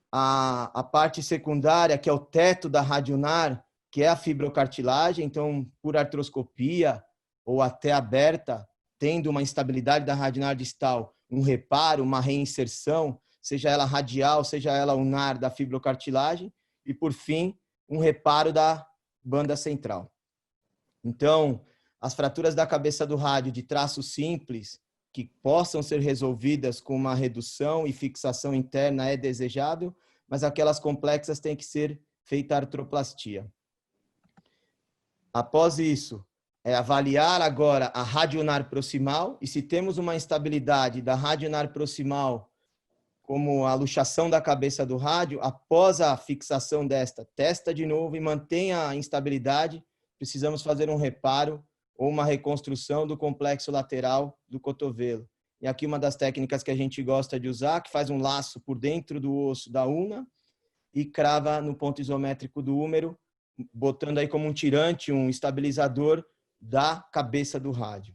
A parte secundária, que é o teto da radionar, que é a fibrocartilagem, então, por artroscopia ou até aberta, tendo uma instabilidade da radionar distal, um reparo, uma reinserção, seja ela radial, seja ela ulnar da fibrocartilagem, e, por fim, um reparo da banda central. Então, as fraturas da cabeça do rádio de traço simples, que possam ser resolvidas com uma redução e fixação interna é desejável, mas aquelas complexas têm que ser feita artroplastia. Após isso, avaliar agora a radionar proximal, e se temos uma instabilidade da radionar proximal, como a luxação da cabeça do rádio, após a fixação desta, testa de novo e mantenha a instabilidade, precisamos fazer um reparo ou uma reconstrução do complexo lateral do cotovelo. E aqui uma das técnicas que a gente gosta de usar, que faz um laço por dentro do osso da ulna e crava no ponto isométrico do húmero, botando aí como um tirante, um estabilizador da cabeça do rádio.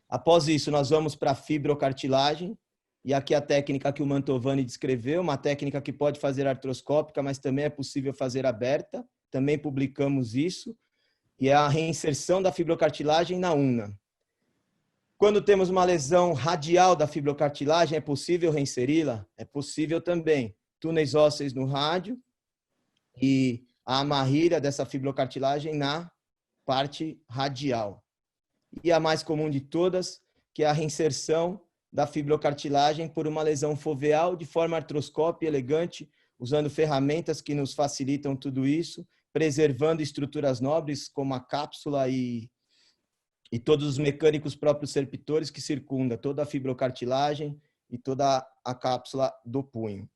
Após isso, nós vamos para a fibrocartilagem, e aqui a técnica que o Mantovani descreveu, uma técnica que pode fazer artroscópica, mas também é possível fazer aberta, também publicamos isso, e é a reinserção da fibrocartilagem na ulna. Quando temos uma lesão radial da fibrocartilagem, é possível reinseri-la? É possível também. Túneis ósseos no rádio e a amarrilha dessa fibrocartilagem na parte radial. E a mais comum de todas, que é a reinserção da fibrocartilagem por uma lesão foveal de forma artroscópica elegante, usando ferramentas que nos facilitam tudo isso, preservando estruturas nobres como a cápsula e todos os mecânicos próprios serpitores que circundam toda a fibrocartilagem e toda a cápsula do punho.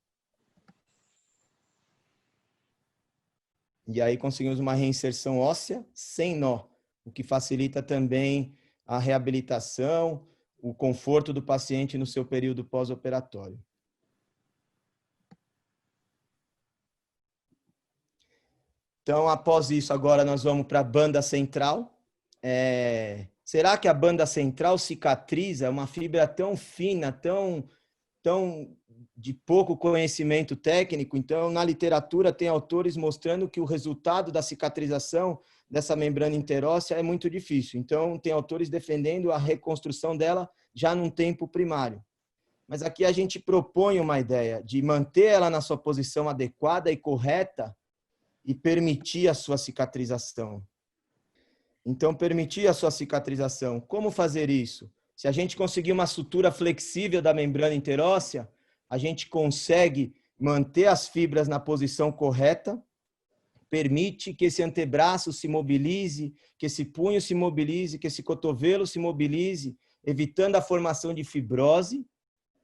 E aí conseguimos uma reinserção óssea sem nó, o que facilita também a reabilitação, o conforto do paciente no seu período pós-operatório. Então, após isso, agora nós vamos para a banda central. Será que a banda central cicatriza? É uma fibra tão fina, tão de pouco conhecimento técnico. Então, na literatura, tem autores mostrando que o resultado da cicatrização dessa membrana interóssea é muito difícil. Então, tem autores defendendo a reconstrução dela já num tempo primário. Mas aqui a gente propõe uma ideia de manter ela na sua posição adequada e correta e permitir a sua cicatrização. Então, permitir a sua cicatrização. Como fazer isso? Se a gente conseguir uma sutura flexível da membrana interóssea, a gente consegue manter as fibras na posição correta, permite que esse antebraço se mobilize, que esse punho se mobilize, que esse cotovelo se mobilize, evitando a formação de fibrose,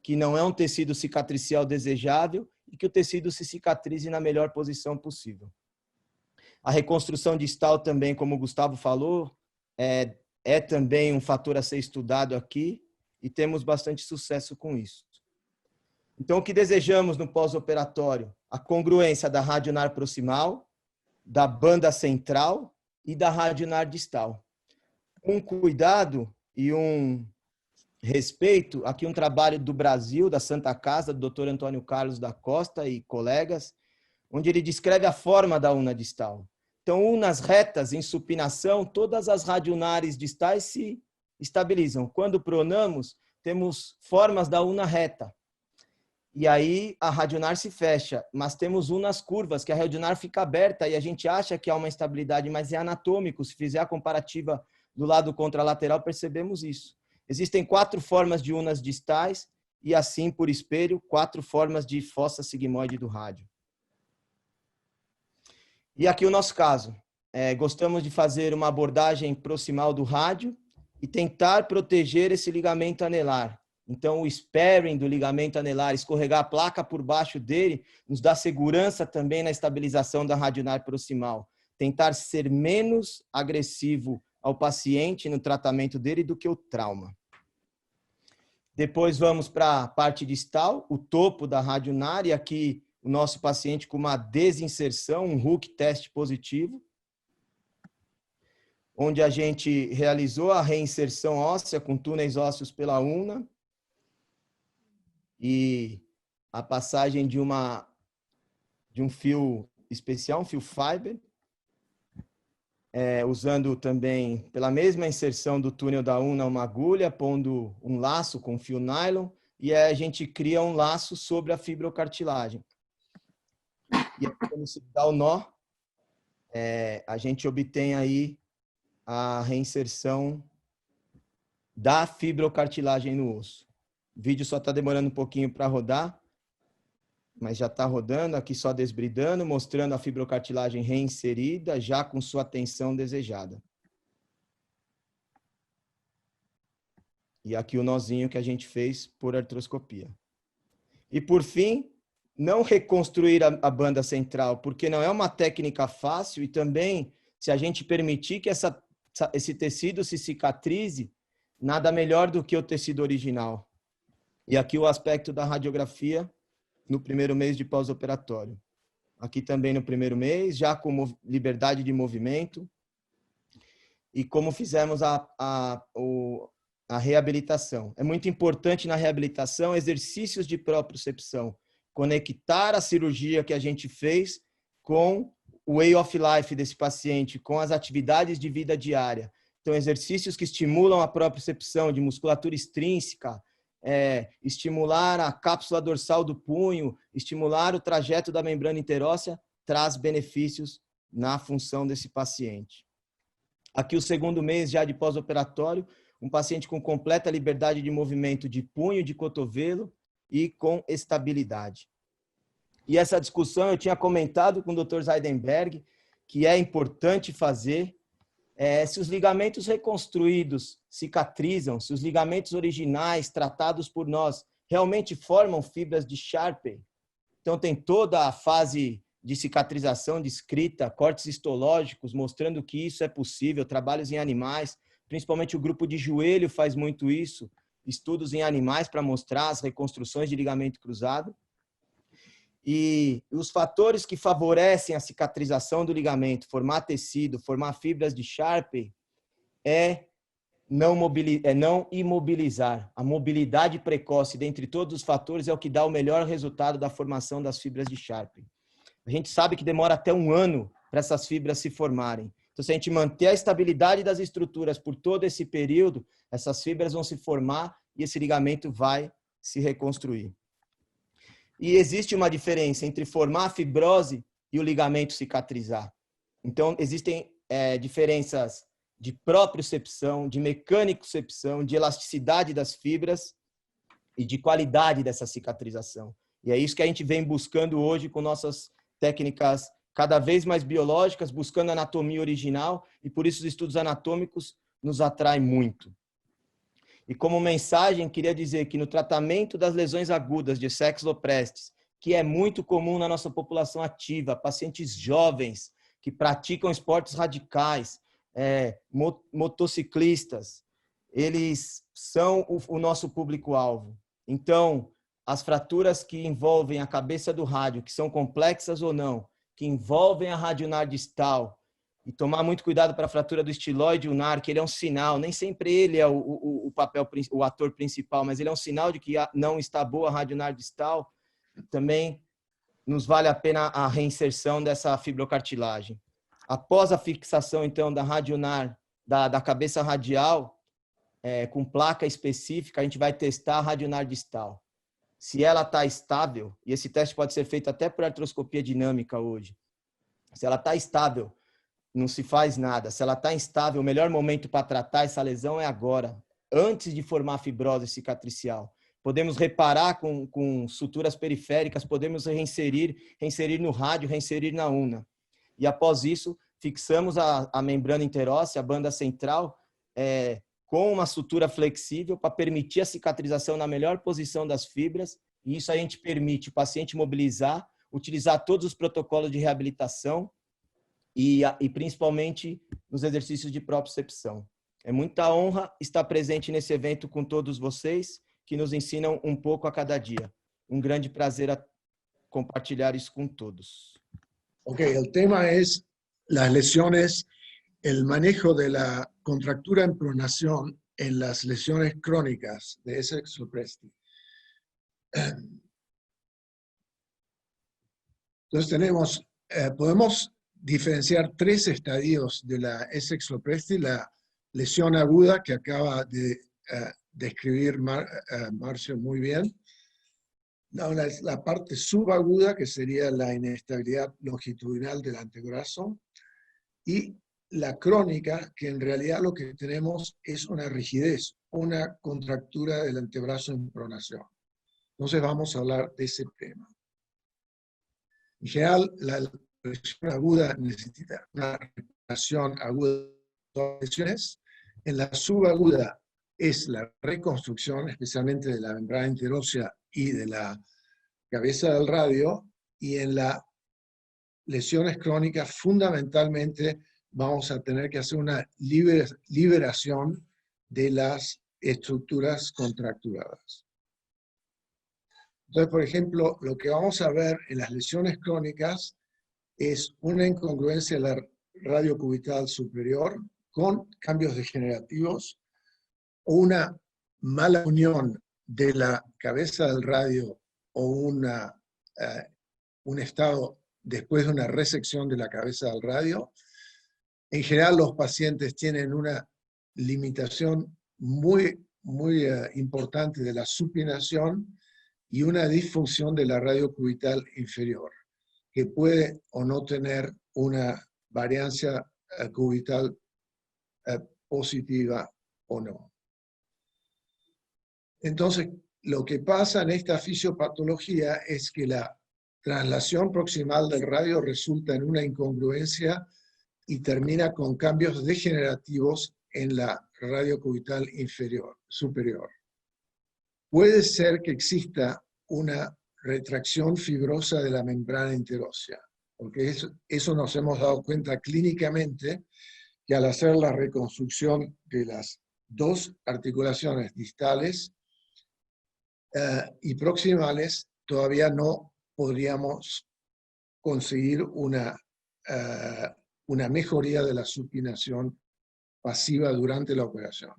que não é um tecido cicatricial desejável, e que o tecido se cicatrize na melhor posição possível. A reconstrução distal também, como o Gustavo falou, é também um fator a ser estudado aqui e temos bastante sucesso com isso. Então, o que desejamos no pós-operatório? A congruência da radionar proximal, da banda central e da radionar distal. Um cuidado e um respeito, aqui um trabalho do Brasil, da Santa Casa, do Dr. Antônio Carlos da Costa e colegas, onde ele descreve a forma da una distal. Então, unas retas em supinação, todas as radionares distais se estabilizam. Quando pronamos, temos formas da una reta. E aí a radionar se fecha, mas temos unas curvas, que a radionar fica aberta e a gente acha que há uma estabilidade, mas é anatômico. Se fizer a comparativa do lado contralateral, percebemos isso. Existem 4 formas de unas distais e assim, por espelho, 4 formas de fossa sigmoide do rádio. E aqui o nosso caso. Gostamos de fazer uma abordagem proximal do rádio e tentar proteger esse ligamento anelar. Então, o sparing do ligamento anelar, escorregar a placa por baixo dele, nos dá segurança também na estabilização da radionar proximal. Tentar ser menos agressivo ao paciente no tratamento dele do que o trauma. Depois vamos para a parte distal, o topo da radionar, e aqui o nosso paciente com uma desinserção, um Hook teste positivo, onde a gente realizou a reinserção óssea com túneis ósseos pela una e a passagem de um fio especial, um fio fiber, usando também, pela mesma inserção do túnel da una, uma agulha, pondo um laço com fio nylon, e aí a gente cria um laço sobre a fibrocartilagem. E aí, quando se dá o nó, a gente obtém aí a reinserção da fibrocartilagem no osso. O vídeo só está demorando um pouquinho para rodar, mas já está rodando, aqui só desbridando, mostrando a fibrocartilagem reinserida, já com sua tensão desejada. E aqui o nozinho que a gente fez por artroscopia. E por fim, não reconstruir a banda central, porque não é uma técnica fácil e também, se a gente permitir que esse tecido se cicatrize, nada melhor do que o tecido original. E aqui o aspecto da radiografia no primeiro mês de pós-operatório. Aqui também no primeiro mês, já com liberdade de movimento. E como fizemos a reabilitação. É muito importante na reabilitação exercícios de propriocepção. Conectar a cirurgia que a gente fez com o way of life desse paciente, com as atividades de vida diária. Então, exercícios que estimulam a propriocepção de musculatura extrínseca, estimular a cápsula dorsal do punho, estimular o trajeto da membrana interóssea, traz benefícios na função desse paciente. Aqui o segundo mês já de pós-operatório, um paciente com completa liberdade de movimento de punho, de cotovelo e com estabilidade. E essa discussão eu tinha comentado com o Dr. Zeidenberg, que é importante fazer se os ligamentos reconstruídos cicatrizam, se os ligamentos originais tratados por nós realmente formam fibras de Sharpey. Então tem toda a fase de cicatrização descrita, cortes histológicos, mostrando que isso é possível, trabalhos em animais, principalmente o grupo de joelho faz muito isso, estudos em animais para mostrar as reconstruções de ligamento cruzado. E os fatores que favorecem a cicatrização do ligamento, formar tecido, formar fibras de Sharpey, não imobilizar. A mobilidade precoce, dentre todos os fatores, é o que dá o melhor resultado da formação das fibras de Sharpey. A gente sabe que demora até 1 ano para essas fibras se formarem. Então, se a gente manter a estabilidade das estruturas por todo esse período, essas fibras vão se formar e esse ligamento vai se reconstruir. E existe uma diferença entre formar a fibrose e o ligamento cicatrizar. Então, existem diferenças de propriocepção, de mecânicocepção, de elasticidade das fibras e de qualidade dessa cicatrização. E é isso que a gente vem buscando hoje com nossas técnicas cada vez mais biológicas, buscando a anatomia original, e por isso os estudos anatômicos nos atraem muito. E como mensagem, queria dizer que no tratamento das lesões agudas de Execlo-Prestes, que é muito comum na nossa população ativa, pacientes jovens que praticam esportes radicais, motociclistas, eles são o nosso público-alvo. Então, as fraturas que envolvem a cabeça do rádio, que são complexas ou não, que envolvem a radionar distal, e tomar muito cuidado para a fratura do estiloide ulnar, que ele é um sinal, nem sempre ele é o ator principal, mas ele é um sinal de que não está boa a radionar distal, também nos vale a pena a reinserção dessa fibrocartilagem. Após a fixação, então, da radionar, da cabeça radial, com placa específica, a gente vai testar a radionar distal. Se ela está estável, e esse teste pode ser feito até por artroscopia dinâmica hoje, se ela está estável, não se faz nada. Se ela está instável, o melhor momento para tratar essa lesão é agora, antes de formar fibrose cicatricial. Podemos reparar com suturas periféricas, podemos reinserir no rádio, reinserir na una. E após isso, fixamos a membrana interóssea, a banda central, com uma sutura flexível para permitir a cicatrização na melhor posição das fibras. E isso a gente permite o paciente mobilizar, utilizar todos os protocolos de reabilitação, e principalmente nos exercícios de propriocepção. É muita honra estar presente nesse evento com todos vocês, que nos ensinam um pouco a cada dia. Um grande prazer compartilhar isso com todos. Ok, el tema es las lesiones, el manejo de la contractura en pronación en las lesiones crónicas de Execlo-Prestes. Entonces podemos diferenciar 3 estadios de la Execlo-Prestes: la lesión aguda, que acaba de describir Marcio muy bien, la parte subaguda, que sería la inestabilidad longitudinal del antebrazo, y la crónica, que en realidad lo que tenemos es una rigidez, una contractura del antebrazo en pronación. Entonces vamos a hablar de ese tema. En general, la lesión aguda necesita una reparación aguda de lesiones. En la subaguda es la reconstrucción, especialmente de la membrana interósea y de la cabeza del radio, y en las lesiones crónicas fundamentalmente vamos a tener que hacer una liberación de las estructuras contracturadas. Entonces, por ejemplo, lo que vamos a ver en las lesiones crónicas es una incongruencia en la radiocubital superior con cambios degenerativos, o una mala unión de la cabeza del radio, o un estado después de una resección de la cabeza del radio. En general, los pacientes tienen una limitación muy importante de la supinación y una disfunción de la radio cubital inferior, que puede o no tener una variancia cubital positiva o no. Entonces, lo que pasa en esta fisiopatología es que la traslación proximal del radio resulta en una incongruencia y termina con cambios degenerativos en la radio cubital superior. Puede ser que exista una retracción fibrosa de la membrana interósea, porque eso nos hemos dado cuenta clínicamente, que al hacer la reconstrucción de las dos articulaciones distales y proximales, todavía no podríamos conseguir una mejoría de la supinación pasiva durante la operación.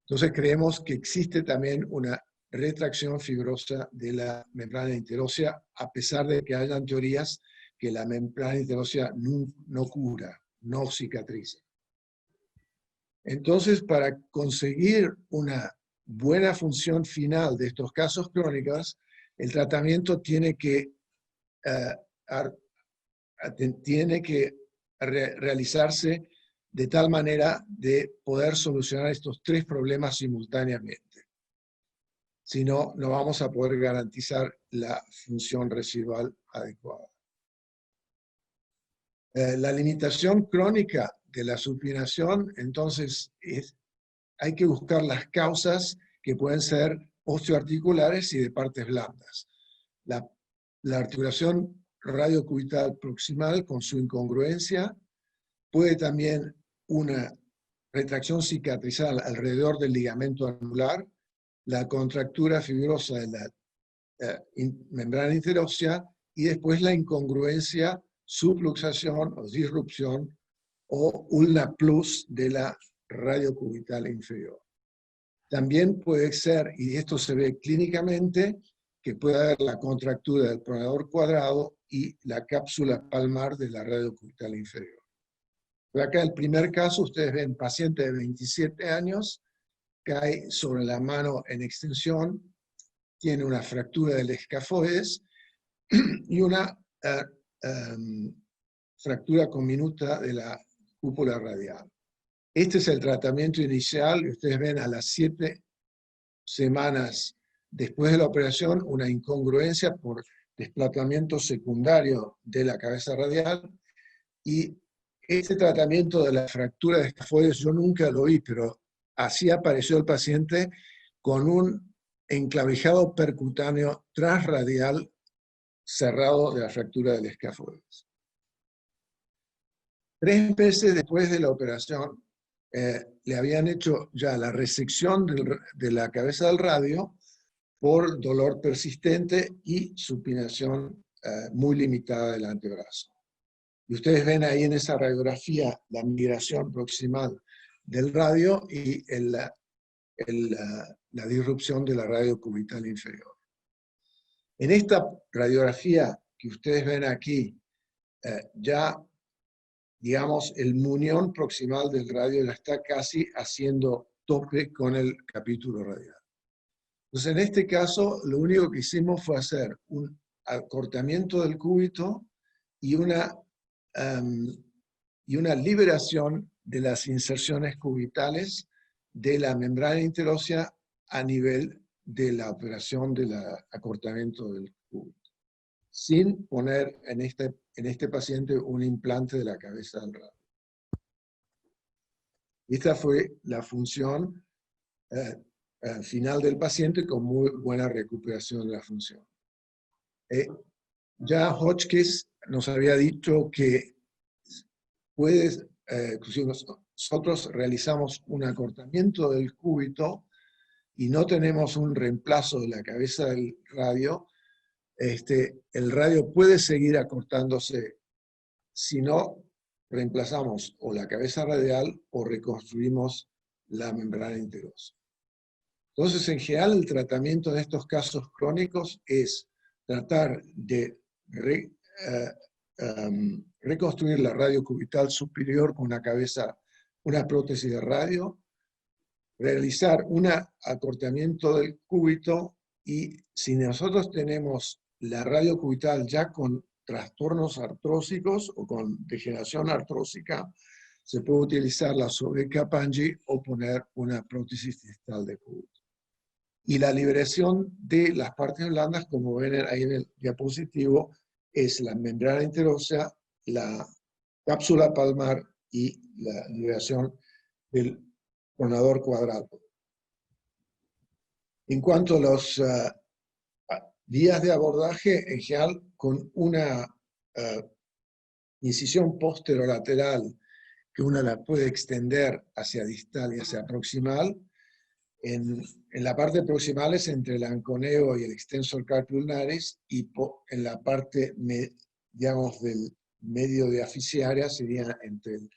Entonces creemos que existe también una retracción fibrosa de la membrana interósea, a pesar de que hayan teorías que la membrana interósea no cura, no cicatriza. Entonces, para conseguir una buena función final de estos casos crónicos, el tratamiento tiene que realizarse de tal manera de poder solucionar estos tres problemas simultáneamente. Si no, no vamos a poder garantizar la función residual adecuada. La limitación crónica de la supinación, entonces, hay que buscar las causas que pueden ser osteoarticulares y de partes blandas. La articulación radiocubital proximal con su incongruencia, puede también una retracción cicatrizal alrededor del ligamento anular, la contractura fibrosa de la membrana interósea y después la incongruencia, subluxación o disrupción o ulna plus de la radiocubital inferior. También puede ser, y esto se ve clínicamente, que puede haber la contractura del pronador cuadrado y la cápsula palmar de la radiocubital inferior. Pero acá el primer caso, ustedes ven paciente de 27 años, cae sobre la mano en extensión, tiene una fractura del escafoides y una fractura conminuta de la cúpula radial. Este es el tratamiento inicial, y ustedes ven a las 7 semanas después de la operación una incongruencia por desplazamiento secundario de la cabeza radial, y este tratamiento de la fractura de escafoides yo nunca lo vi, pero así apareció el paciente con un enclavijado percutáneo transradial cerrado de la fractura del escafoides. 3 meses después de la operación, le habían hecho ya la resección de la cabeza del radio por dolor persistente y supinación muy limitada del antebrazo. Y ustedes ven ahí en esa radiografía la migración proximal del radio y la disrupción de la radio cubital inferior. En esta radiografía que ustedes ven aquí, ya, digamos, el muñón proximal del radio ya está casi haciendo tope con el capítulo radial. Entonces, en este caso, lo único que hicimos fue hacer un acortamiento del cúbito y una liberación de las inserciones cubitales de la membrana interósea a nivel de la operación del acortamiento del cúbito, sin poner en este paciente un implante de la cabeza del radio. Esta fue la función final del paciente con muy buena recuperación de la función. Ya Hotchkiss nos había dicho que si nosotros realizamos un acortamiento del cúbito y no tenemos un reemplazo de la cabeza del radio, el radio puede seguir acortándose si no reemplazamos o la cabeza radial o reconstruimos la membrana interósea. Entonces, en general, el tratamiento de estos casos crónicos es tratar de reconstruir la radio cubital superior con una cabeza una prótesis de radio, realizar un acortamiento del cúbito, y si nosotros tenemos la radio cubital ya con trastornos artrósicos o con degeneración artrósica, se puede utilizar la Sobeca-Pangi o poner una prótesis distal de cúbito. Y la liberación de las partes blandas, como ven ahí en el diapositivo, es la membrana interósea, la cápsula palmar y la liberación del coronador cuadrado. En cuanto a los vías de abordaje, en general, con una incisión posterolateral que una la puede extender hacia distal y hacia proximal. En la parte proximal es entre el anconeo y el extensor carpi ulnaris, y en la parte, digamos, del medio de aficiaria sería entre el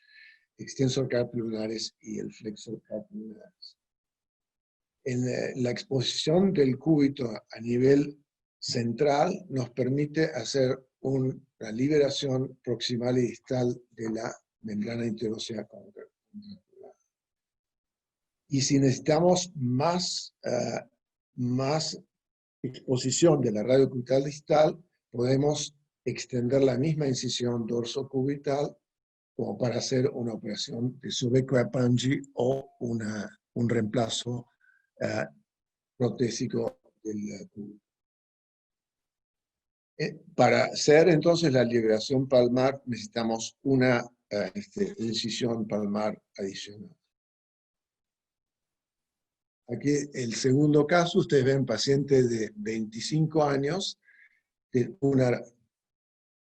extensor carpi ulnaris y el flexor carpi ulnaris. En la exposición del cúbito a nivel central nos permite hacer una liberación proximal y distal de la membrana interósea contractular. Y si necesitamos más exposición de la radio cubital distal, podemos extender la misma incisión dorso-cubital como para hacer una operación de Sobeca-Pangi o un reemplazo protésico del cúbito. Para hacer entonces la liberación palmar necesitamos una incisión palmar adicional. Aquí el segundo caso, ustedes ven paciente de 25 años, de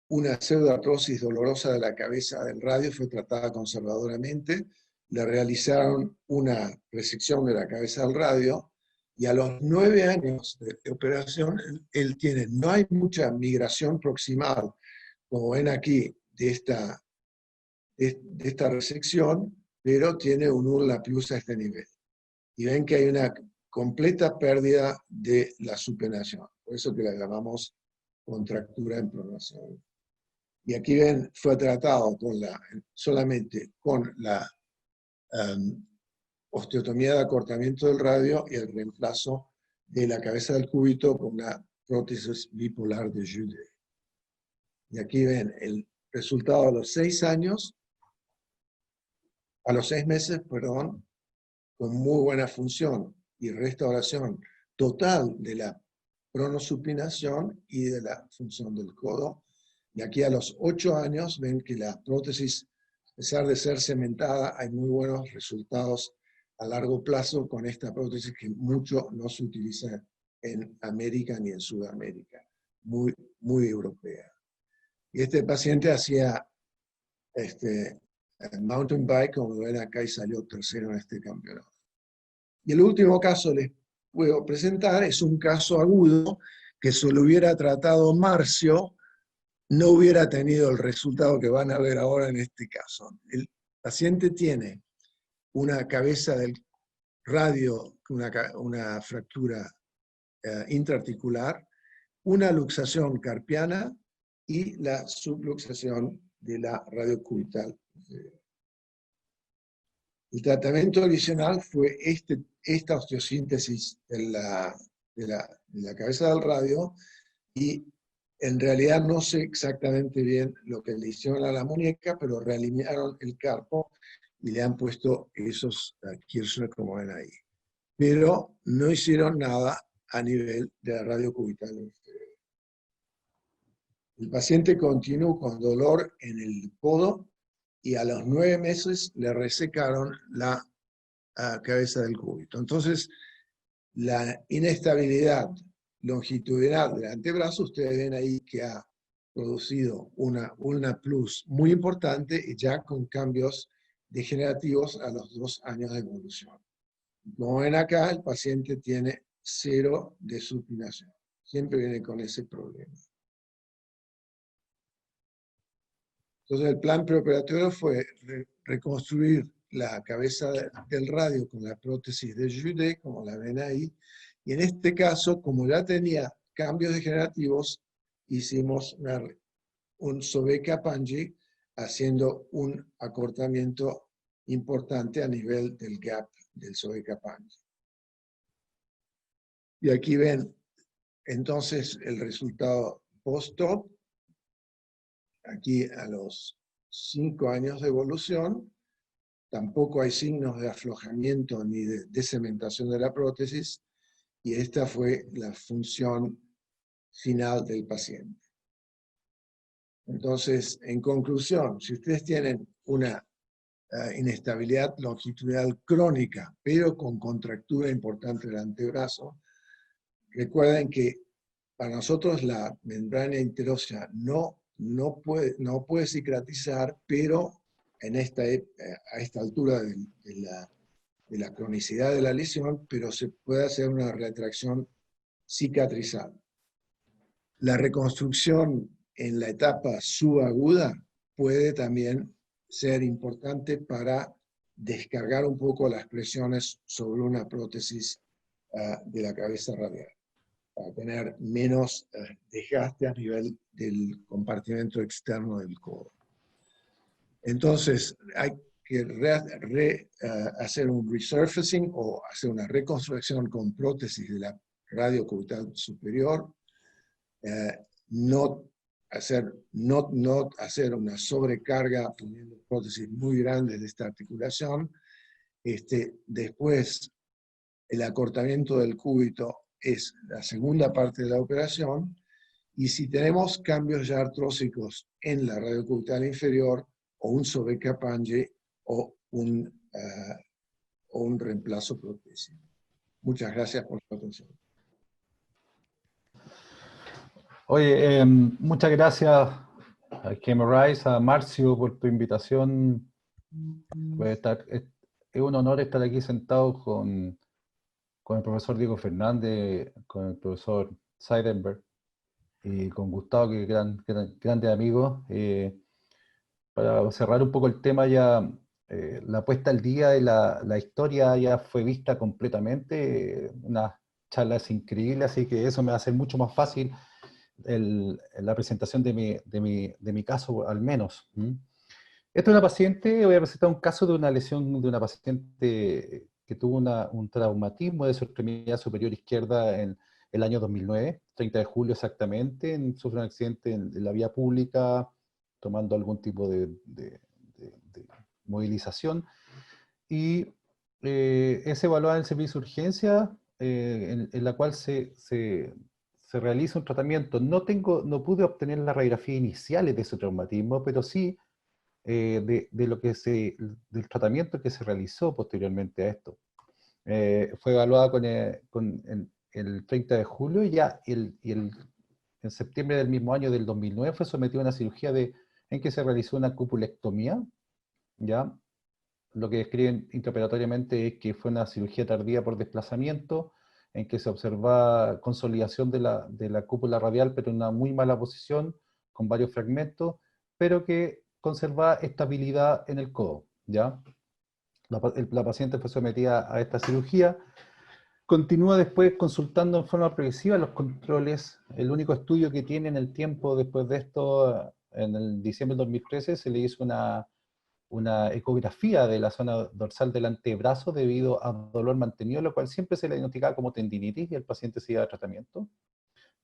una pseudoartrosis dolorosa de la cabeza del radio, fue tratada conservadoramente, le realizaron una resección de la cabeza del radio, y a los 9 años de operación, él tiene, no hay mucha migración proximal, como ven aquí, de esta resección, pero tiene un urla plus a este nivel. Y ven que hay una completa pérdida de la supinación, por eso que la llamamos contractura en pronación. Y aquí ven, fue tratado solamente con la osteotomía de acortamiento del radio y el reemplazo de la cabeza del cúbito con una prótesis bipolar de Judet. Y aquí ven el resultado a los 6 meses, perdón, con muy buena función y restauración total de la pronosupinación y de la función del codo. Y aquí a los 8 años ven que la prótesis, a pesar de ser cementada, hay muy buenos resultados a largo plazo con esta prótesis que mucho no se utiliza en América ni en Sudamérica, muy europea. Y este paciente hacía mountain bike, como ven acá, y salió tercero en este campeonato. Y el último caso les puedo presentar es un caso agudo que si lo hubiera tratado Marcio, no hubiera tenido el resultado que van a ver ahora en este caso. El paciente tiene una cabeza del radio, una fractura intraarticular, una luxación carpiana y la subluxación de la radiocubital. El tratamiento adicional fue esta osteosíntesis de la cabeza del radio, y en realidad no sé exactamente bien lo que le hicieron a la muñeca, pero realinearon el carpo y le han puesto esos Kirchner como ven ahí. Pero no hicieron nada a nivel de la radio cubital inferior. El paciente continuó con dolor en el codo y a los 9 meses le resecaron la cabeza del cúbito. Entonces, la inestabilidad longitudinal del antebrazo, ustedes ven ahí que ha producido una plus muy importante y ya con cambios degenerativos a los 2 años de evolución. Como ven acá, el paciente tiene 0 de supinación. Siempre viene con ese problema. Entonces el plan preoperatorio fue reconstruir la cabeza del radio con la prótesis de Judet, como la ven ahí, y en este caso, como ya tenía cambios degenerativos, hicimos un Sobeca-Pangi haciendo un acortamiento importante a nivel del gap del Sobeca-Pange. Y aquí ven entonces el resultado post-op. Aquí a los 5 años de evolución, tampoco hay signos de aflojamiento ni de descementación de la prótesis, y esta fue la función final del paciente. Entonces, en conclusión, si ustedes tienen una inestabilidad longitudinal crónica, pero con contractura importante del antebrazo, recuerden que para nosotros la membrana interósea no puede cicatrizar, pero a esta altura de la cronicidad de la lesión, pero se puede hacer una retracción cicatrizal. La reconstrucción en la etapa subaguda puede también ser importante para descargar un poco las presiones sobre una prótesis de la cabeza radial, para tener menos desgaste a nivel del compartimento externo del codo. Entonces, hay que hacer un resurfacing o hacer una reconstrucción con prótesis de la radiocubital superior, no hacer una sobrecarga poniendo prótesis muy grandes de esta articulación. Después, el acortamiento del cúbito es la segunda parte de la operación, y si tenemos cambios ya artrósicos en la radiocubital inferior, o un Sobeca-Pange, o un reemplazo protésico. Muchas gracias por su atención. Oye, muchas gracias a Kemerize, a Marcio por tu invitación. Es un honor estar aquí sentado con el profesor Diego Fernández, con el profesor Seidenberg y con Gustavo, que es grandes amigos. Para cerrar un poco el tema, ya la puesta al día de la historia ya fue vista completamente, unas charlas increíbles, así que eso me va a hacer mucho más fácil la presentación de mi caso, al menos. Esta es una paciente, voy a presentar un caso de una lesión de una paciente que tuvo un traumatismo de su extremidad superior izquierda en el año 2009, 30 de julio exactamente, sufre un accidente en la vía pública, tomando algún tipo de movilización, y es evaluada en el servicio de urgencia, en la cual se realiza un tratamiento. No pude obtener las radiografías iniciales de ese traumatismo, pero sí del tratamiento que se realizó posteriormente a esto. Fue evaluada el 30 de julio, y ya en septiembre del mismo año, del 2009, fue sometida a una cirugía en que se realizó una cupulectomía, ¿ya? Lo que describen intraoperatoriamente es que fue una cirugía tardía por desplazamiento, en que se observa consolidación de la cúpula radial, pero en una muy mala posición, con varios fragmentos, pero que conserva estabilidad en el codo, ¿ya? La paciente fue sometida a esta cirugía, continúa después consultando en forma progresiva los controles. El único estudio que tiene en el tiempo después de esto, en el diciembre del 2013, se le hizo una ecografía de la zona dorsal del antebrazo debido a dolor mantenido, lo cual siempre se le diagnosticaba como tendinitis, y el paciente se iba a tratamiento.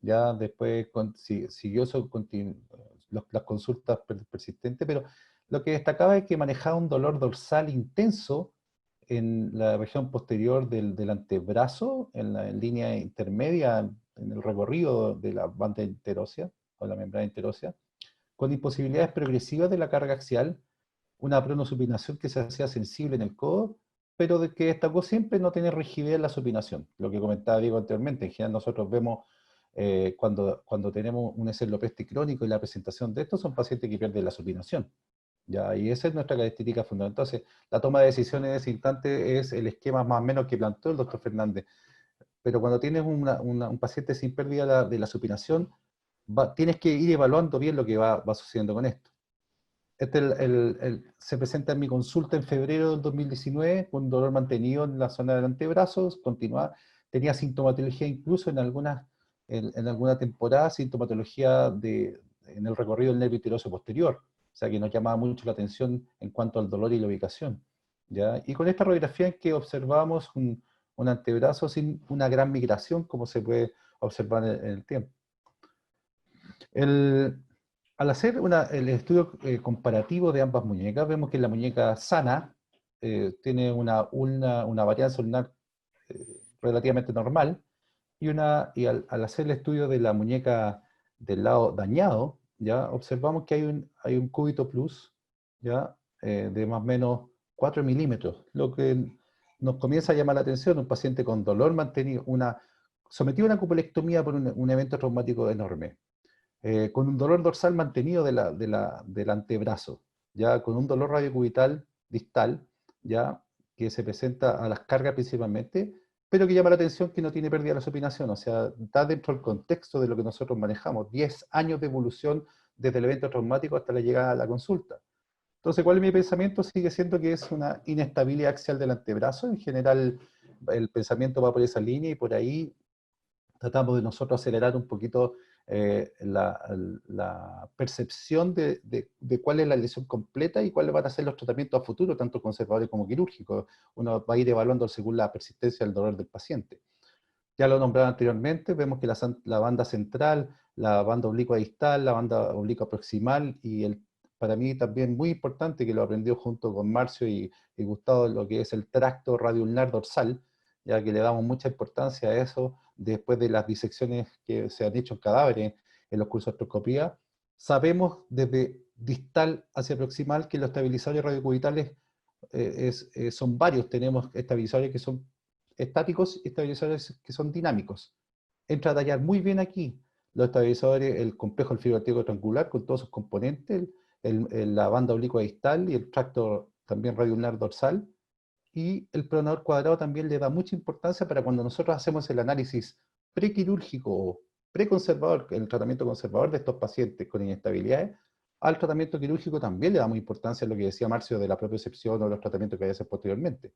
Ya después siguió las consultas persistentes, pero lo que destacaba es que manejaba un dolor dorsal intenso en la región posterior del antebrazo, en la línea intermedia, en el recorrido de la banda interósea, o la membrana interósea, con imposibilidades progresivas de la carga axial, una pronosupinación que se hacía sensible en el codo, pero de que destacó siempre no tener rigidez en la supinación. Lo que comentaba Diego anteriormente, en general nosotros vemos cuando tenemos un encefaloplastia crónico, y la presentación de estos son pacientes que pierden la supinación. ¿Ya? Y esa es nuestra característica fundamental. Entonces, la toma de decisiones en ese instante es el esquema más o menos que planteó el doctor Fernández. Pero cuando tienes un paciente sin pérdida de la supinación, tienes que ir evaluando bien lo que va sucediendo con esto. Se presenta en mi consulta en febrero del 2019 con dolor mantenido en la zona del antebrazo, tenía sintomatología incluso en alguna temporada, sintomatología en el recorrido del nervio iteróseo posterior, o sea que nos llamaba mucho la atención en cuanto al dolor y la ubicación. ¿ya? Y con esta radiografía en que observamos un antebrazo sin una gran migración, como se puede observar en el tiempo. Al hacer el estudio comparativo de ambas muñecas, vemos que la muñeca sana tiene una varianza ulnar relativamente normal, y al hacer el estudio de la muñeca del lado dañado, ¿ya? Observamos que hay un cúbito plus, ¿ya? De más o menos 4 milímetros, lo que nos comienza a llamar la atención. Un paciente con dolor mantenido, sometido a una cupulectomía por un evento traumático enorme, con un dolor dorsal mantenido del antebrazo, ya con un dolor radiocubital distal, ya que se presenta a las cargas principalmente, pero que llama la atención que no tiene pérdida de la supinación, o sea, está dentro del contexto de lo que nosotros manejamos, 10 años de evolución desde el evento traumático hasta la llegada a la consulta. Entonces, ¿cuál es mi pensamiento? Sigue siendo que es una inestabilidad axial del antebrazo. En general, el pensamiento va por esa línea, y por ahí tratamos de nosotros acelerar un poquito la percepción de cuál es la lesión completa y cuáles van a ser los tratamientos a futuro, tanto conservadores como quirúrgicos. Uno va a ir evaluando según la persistencia del dolor del paciente. Ya lo nombraba anteriormente, vemos que la banda central, la banda oblicua distal, la banda oblicua proximal, y para mí también muy importante, que lo aprendió junto con Marcio y Gustavo, lo que es el tracto radioulnar dorsal, ya que le damos mucha importancia a eso después de las disecciones que se han hecho en cadáveres en los cursos de artroscopía. Sabemos desde distal hacia proximal que los estabilizadores radiocubitales son varios. Tenemos estabilizadores que son estáticos y estabilizadores que son dinámicos. Entra a tallar muy bien aquí los estabilizadores, el complejo del fibroactivo triangular con todos sus componentes, la banda oblicua distal y el tracto también radioulnar dorsal, y el pronador cuadrado también le da mucha importancia para cuando nosotros hacemos el análisis prequirúrgico o preconservador, el tratamiento conservador de estos pacientes con inestabilidades. Al tratamiento quirúrgico también le damos importancia a lo que decía Marcio de la propiocepción o los tratamientos que hay que hacer posteriormente.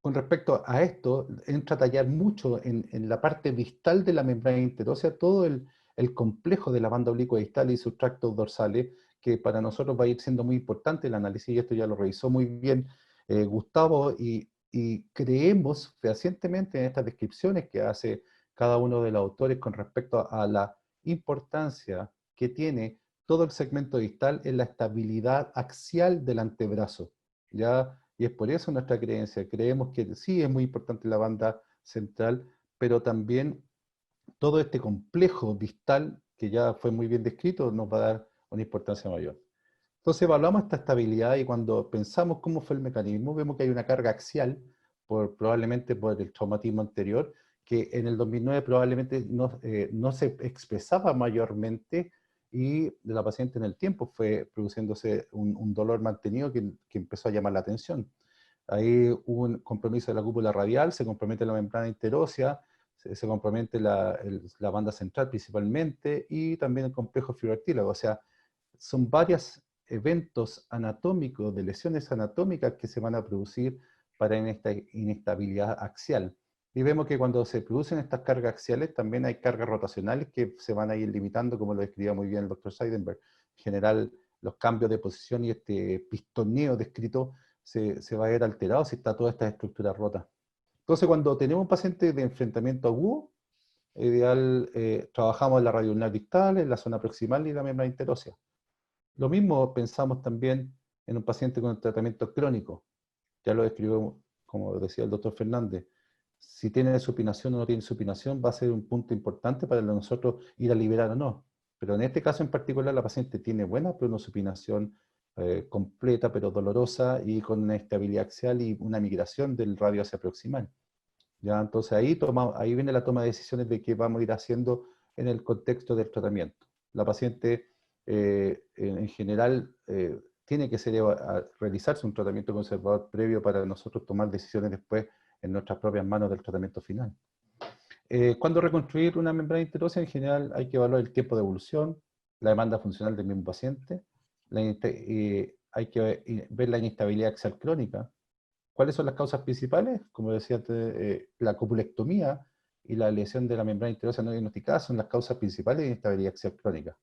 Con respecto a esto, entra a tallar mucho en la parte distal de la membrana interósea todo el complejo de la banda oblicua distal y sus tractos dorsales, que para nosotros va a ir siendo muy importante el análisis, y esto ya lo revisó muy bien Gustavo, y creemos fehacientemente en estas descripciones que hace cada uno de los autores con respecto a la importancia que tiene todo el segmento distal en la estabilidad axial del antebrazo, ¿ya? Y es por eso nuestra creencia. Creemos que sí es muy importante la banda central, pero también todo este complejo distal, que ya fue muy bien descrito, nos va a dar una importancia mayor. Entonces evaluamos esta estabilidad, y cuando pensamos cómo fue el mecanismo, vemos que hay una carga axial, probablemente por el traumatismo anterior, que en el 2009 probablemente no se expresaba mayormente, y la paciente en el tiempo fue produciéndose un dolor mantenido que empezó a llamar la atención. Ahí hubo un compromiso de la cúpula radial, se compromete la membrana interósea, se compromete la banda central principalmente, y también el complejo fibroactílago. O sea, son varios eventos anatómicos, de lesiones anatómicas que se van a producir para esta inestabilidad axial. Y vemos que cuando se producen estas cargas axiales, también hay cargas rotacionales que se van a ir limitando, como lo describía muy bien el doctor Seidenberg. En general, los cambios de posición y este pistoneo descrito se va a ver alterado si está toda esta estructura rota. Entonces, cuando tenemos un paciente de enfrentamiento agudo, ideal, trabajamos en la radioulnar distal, en la zona proximal y la membrana interósea. Lo mismo pensamos también en un paciente con tratamiento crónico. Ya lo describió, como decía el doctor Fernández. Si tiene supinación o no tiene supinación, va a ser un punto importante para nosotros ir a liberar o no. Pero en este caso en particular, la paciente tiene buena pronosupinación completa, pero dolorosa, y con una estabilidad axial y una migración del radio hacia proximal. ¿Ya? Entonces ahí viene la toma de decisiones de qué vamos a ir haciendo en el contexto del tratamiento. La paciente en general tiene que realizarse un tratamiento conservador previo para nosotros tomar decisiones después en nuestras propias manos del tratamiento final. Cuando reconstruir una membrana interósea, en general hay que evaluar el tiempo de evolución, la demanda funcional del mismo paciente, hay que ver la inestabilidad axial crónica. ¿Cuáles son las causas principales? Como decía antes, la cupulectomía y la lesión de la membrana interósea no diagnosticada son las causas principales de inestabilidad axial crónica.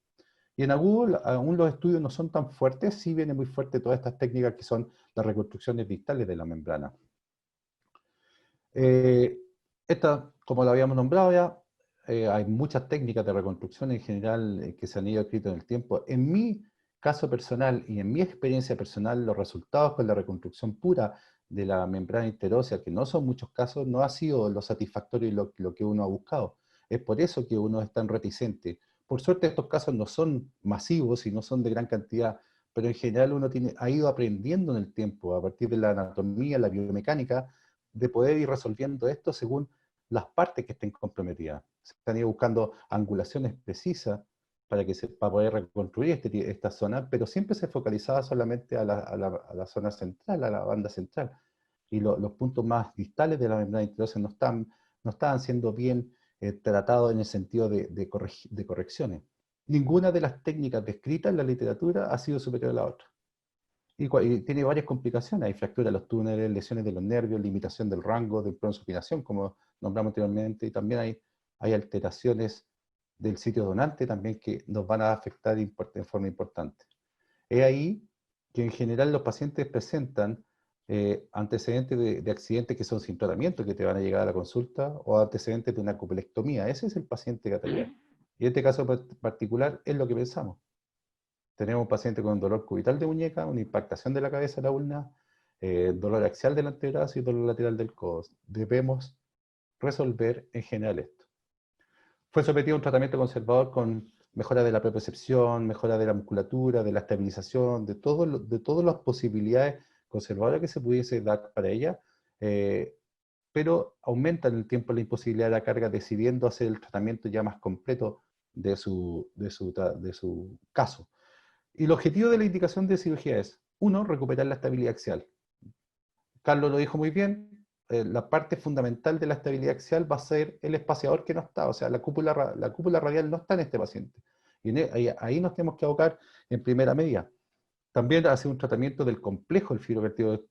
Y en agudo, aún los estudios no son tan fuertes, sí viene muy fuerte todas estas técnicas que son las reconstrucciones distales de la membrana. Esta, como lo habíamos nombrado ya, hay muchas técnicas de reconstrucción en general que se han ido escrito en el tiempo. En mi caso personal y en mi experiencia personal, los resultados con la reconstrucción pura de la membrana interósea, que no son muchos casos, no ha sido lo satisfactorio y lo que uno ha buscado. Es por eso que uno es tan reticente. Por suerte estos casos no son masivos y no son de gran cantidad, pero en general uno ha ido aprendiendo en el tiempo, a partir de la anatomía, la biomecánica, de poder ir resolviendo esto según las partes que estén comprometidas. Se han ido buscando angulaciones precisas para poder reconstruir esta zona, pero siempre se focalizaba solamente a la zona central, a la banda central. Y los puntos más distales de la membrana interósea no estaban siendo bien tratados en el sentido de correcciones. Ninguna de las técnicas descritas en la literatura ha sido superior a la otra. Y tiene varias complicaciones. Hay fracturas de los túneles, lesiones de los nervios, limitación del rango de bronzopinación, como nombramos anteriormente, y también hay alteraciones del sitio donante también que nos van a afectar en forma importante. Es ahí que en general los pacientes presentan antecedentes de accidentes que son sin tratamiento, que te van a llegar a la consulta, o antecedentes de una cupulectomía. Ese es el paciente que ataca. Y en este caso particular es lo que pensamos. Tenemos un paciente con dolor cubital de muñeca, una impactación de la cabeza de la ulna, dolor axial del antebrazo y dolor lateral del codo. Debemos resolver en general esto. Fue sometido a un tratamiento conservador con mejora de la propiocepción, mejora de la musculatura, de la estabilización, de todas las posibilidades conservadoras que se pudiese dar para ella, pero aumenta en el tiempo la imposibilidad de la carga, decidiendo hacer el tratamiento ya más completo de su caso. Y el objetivo de la indicación de cirugía es, 1, recuperar la estabilidad axial. Carlos lo dijo muy bien, la parte fundamental de la estabilidad axial va a ser el espaciador que no está, o sea, la cúpula radial no está en este paciente. Y ahí nos tenemos que abocar en primera medida. También hacer un tratamiento del complejo, el fibrovertido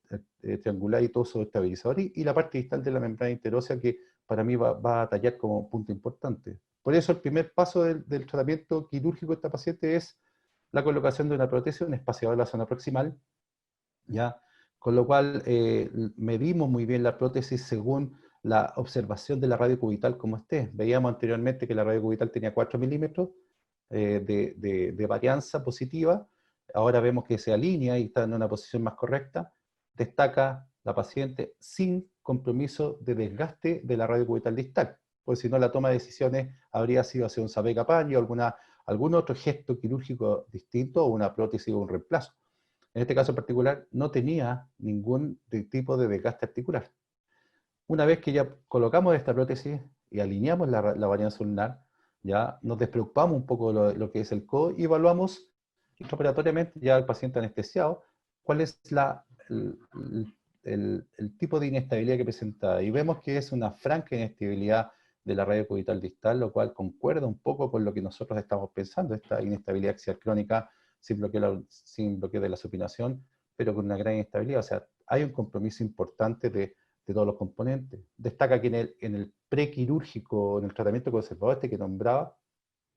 triangular y todo su estabilizador, y la parte distal de la membrana interósea, que para mí va a tallar como punto importante. Por eso el primer paso del tratamiento quirúrgico de esta paciente es la colocación de una prótesis, un espaciador de la zona proximal, ¿ya? Con lo cual medimos muy bien la prótesis según la observación de la radio cubital como esté. Veíamos anteriormente que la radio cubital tenía 4 milímetros de varianza positiva. Ahora vemos que se alinea y está en una posición más correcta. Destaca la paciente sin compromiso de desgaste de la radio cubital distal, porque si no la toma de decisiones habría sido hacer un sabeca paño o algún otro gesto quirúrgico distinto, o una prótesis o un reemplazo. En este caso en particular no tenía ningún tipo de desgaste articular. Una vez que ya colocamos esta prótesis y alineamos la varianza ulnar, ya nos despreocupamos un poco de lo que es el codo y evaluamos intraoperatoriamente, ya al paciente anestesiado, cuál es el tipo de inestabilidad que presenta. Y vemos que es una franca inestabilidad de la radio cubital distal, lo cual concuerda un poco con lo que nosotros estamos pensando, esta inestabilidad axial crónica sin bloqueo de la supinación, pero con una gran inestabilidad. O sea, hay un compromiso importante de todos los componentes. Destaca que en el prequirúrgico, en el tratamiento conservador que nombraba,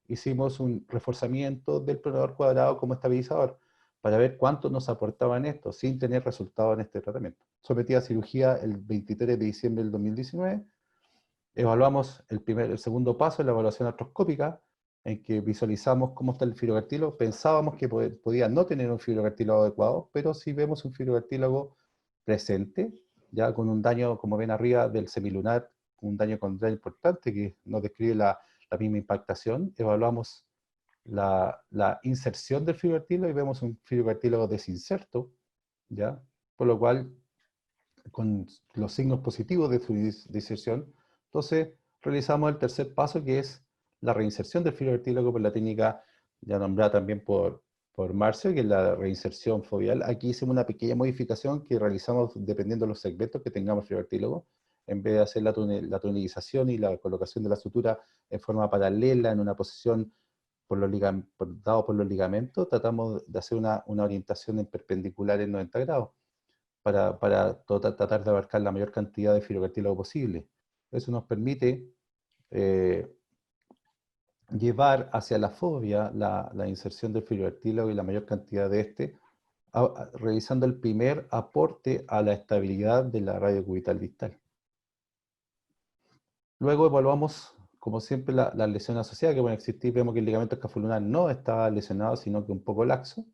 hicimos un reforzamiento del pronador cuadrado como estabilizador para ver cuánto nos aportaban esto, sin tener resultados en este tratamiento. Sometí a cirugía el 23 de diciembre del 2019, evaluamos el segundo paso, la evaluación artroscópica, en que visualizamos cómo está el fibrocartílago. Pensábamos que podía no tener un fibrocartílago adecuado, pero sí vemos un fibrocartílago presente, ya con un daño, como ven arriba, del semilunar, un daño condral importante que nos describe la misma impactación. Evaluamos la inserción del fibrocartílago y vemos un fibrocartílago desinserto, ¿ya? Por lo cual, con los signos positivos de su inserción, entonces realizamos el tercer paso, que es la reinserción del fibrocartílago por la técnica ya nombrada también por Marcio, que es la reinserción foveal. Aquí hicimos una pequeña modificación que realizamos dependiendo de los segmentos que tengamos fibrocartílago. En vez de hacer la tunelización y la colocación de la sutura en forma paralela, en una posición dado por los ligamentos, tratamos de hacer una orientación en perpendicular en 90 grados para tratar de abarcar la mayor cantidad de fibrocartílago posible. Eso nos permite llevar hacia la fobia la inserción del fibrocartílago y la mayor cantidad de este, realizando el primer aporte a la estabilidad de la radio cubital distal. Luego evaluamos, como siempre, las lesiones asociadas que pueden existir. Vemos que el ligamento escafolunar no está lesionado, sino que un poco laxo.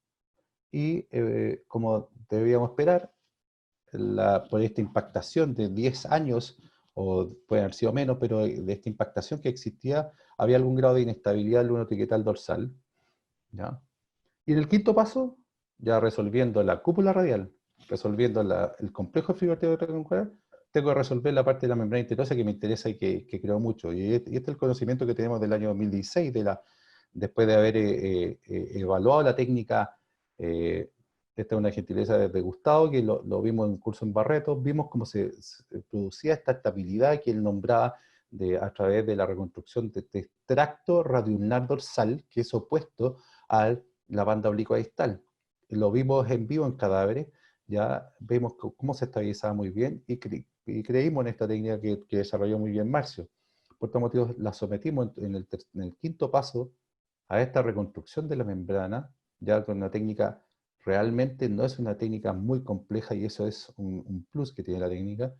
Y como debíamos esperar, por esta impactación de 10 años, o pueden haber sido menos, pero de esta impactación que existía, había algún grado de inestabilidad lunotiquetal dorsal, ¿ya? Y en el quinto paso, ya resolviendo la cúpula radial, resolviendo el complejo fibrocartílago triangular, tengo que resolver la parte de la membrana interosa que me interesa y que creo mucho. Y este es el conocimiento que tenemos del año 2016, después de haber evaluado la técnica. Esta es una gentileza de Gustavo, que lo vimos en un curso en Barreto. Vimos cómo se producía esta estabilidad que él nombraba a través de la reconstrucción de este tracto radioulnar dorsal, que es opuesto a la banda oblicua distal. Lo vimos en vivo en cadáveres, ya vemos cómo se estabilizaba muy bien y creímos en esta técnica que desarrolló muy bien Marcio. Por estos motivos la sometimos en el quinto paso a esta reconstrucción de la membrana, ya con una técnica, realmente no es una técnica muy compleja y eso es un plus que tiene la técnica.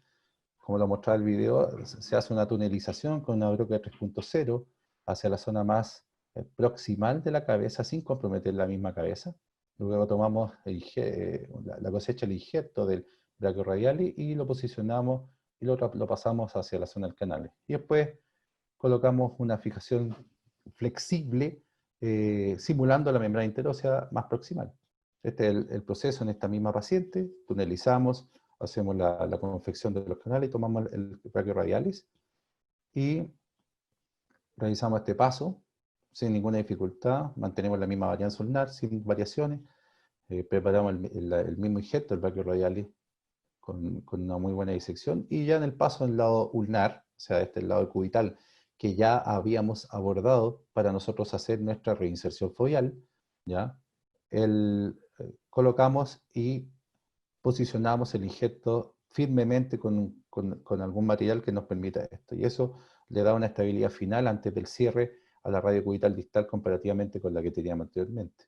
Como lo mostraba el video, se hace una tunelización con una broca 3.0 hacia la zona más proximal de la cabeza sin comprometer la misma cabeza. Luego tomamos la cosecha, el injerto del brachioradialis y lo posicionamos y lo pasamos hacia la zona del canal. Y después colocamos una fijación flexible simulando la membrana interósea más proximal. Este es el proceso en esta misma paciente. Tunelizamos, hacemos la confección de los canales y tomamos el brachioradialis y realizamos este paso sin ninguna dificultad. Mantenemos la misma varianza ulnar sin variaciones. Preparamos el mismo injerto, el brachioradialis, con una muy buena disección. Y ya en el paso del lado ulnar, o sea, este es el lado cubital, que ya habíamos abordado para nosotros hacer nuestra reinserción foveal, ¿ya? Colocamos y posicionamos el injerto firmemente con algún material que nos permita esto. Y eso le da una estabilidad final antes del cierre a la radio cubital distal comparativamente con la que teníamos anteriormente.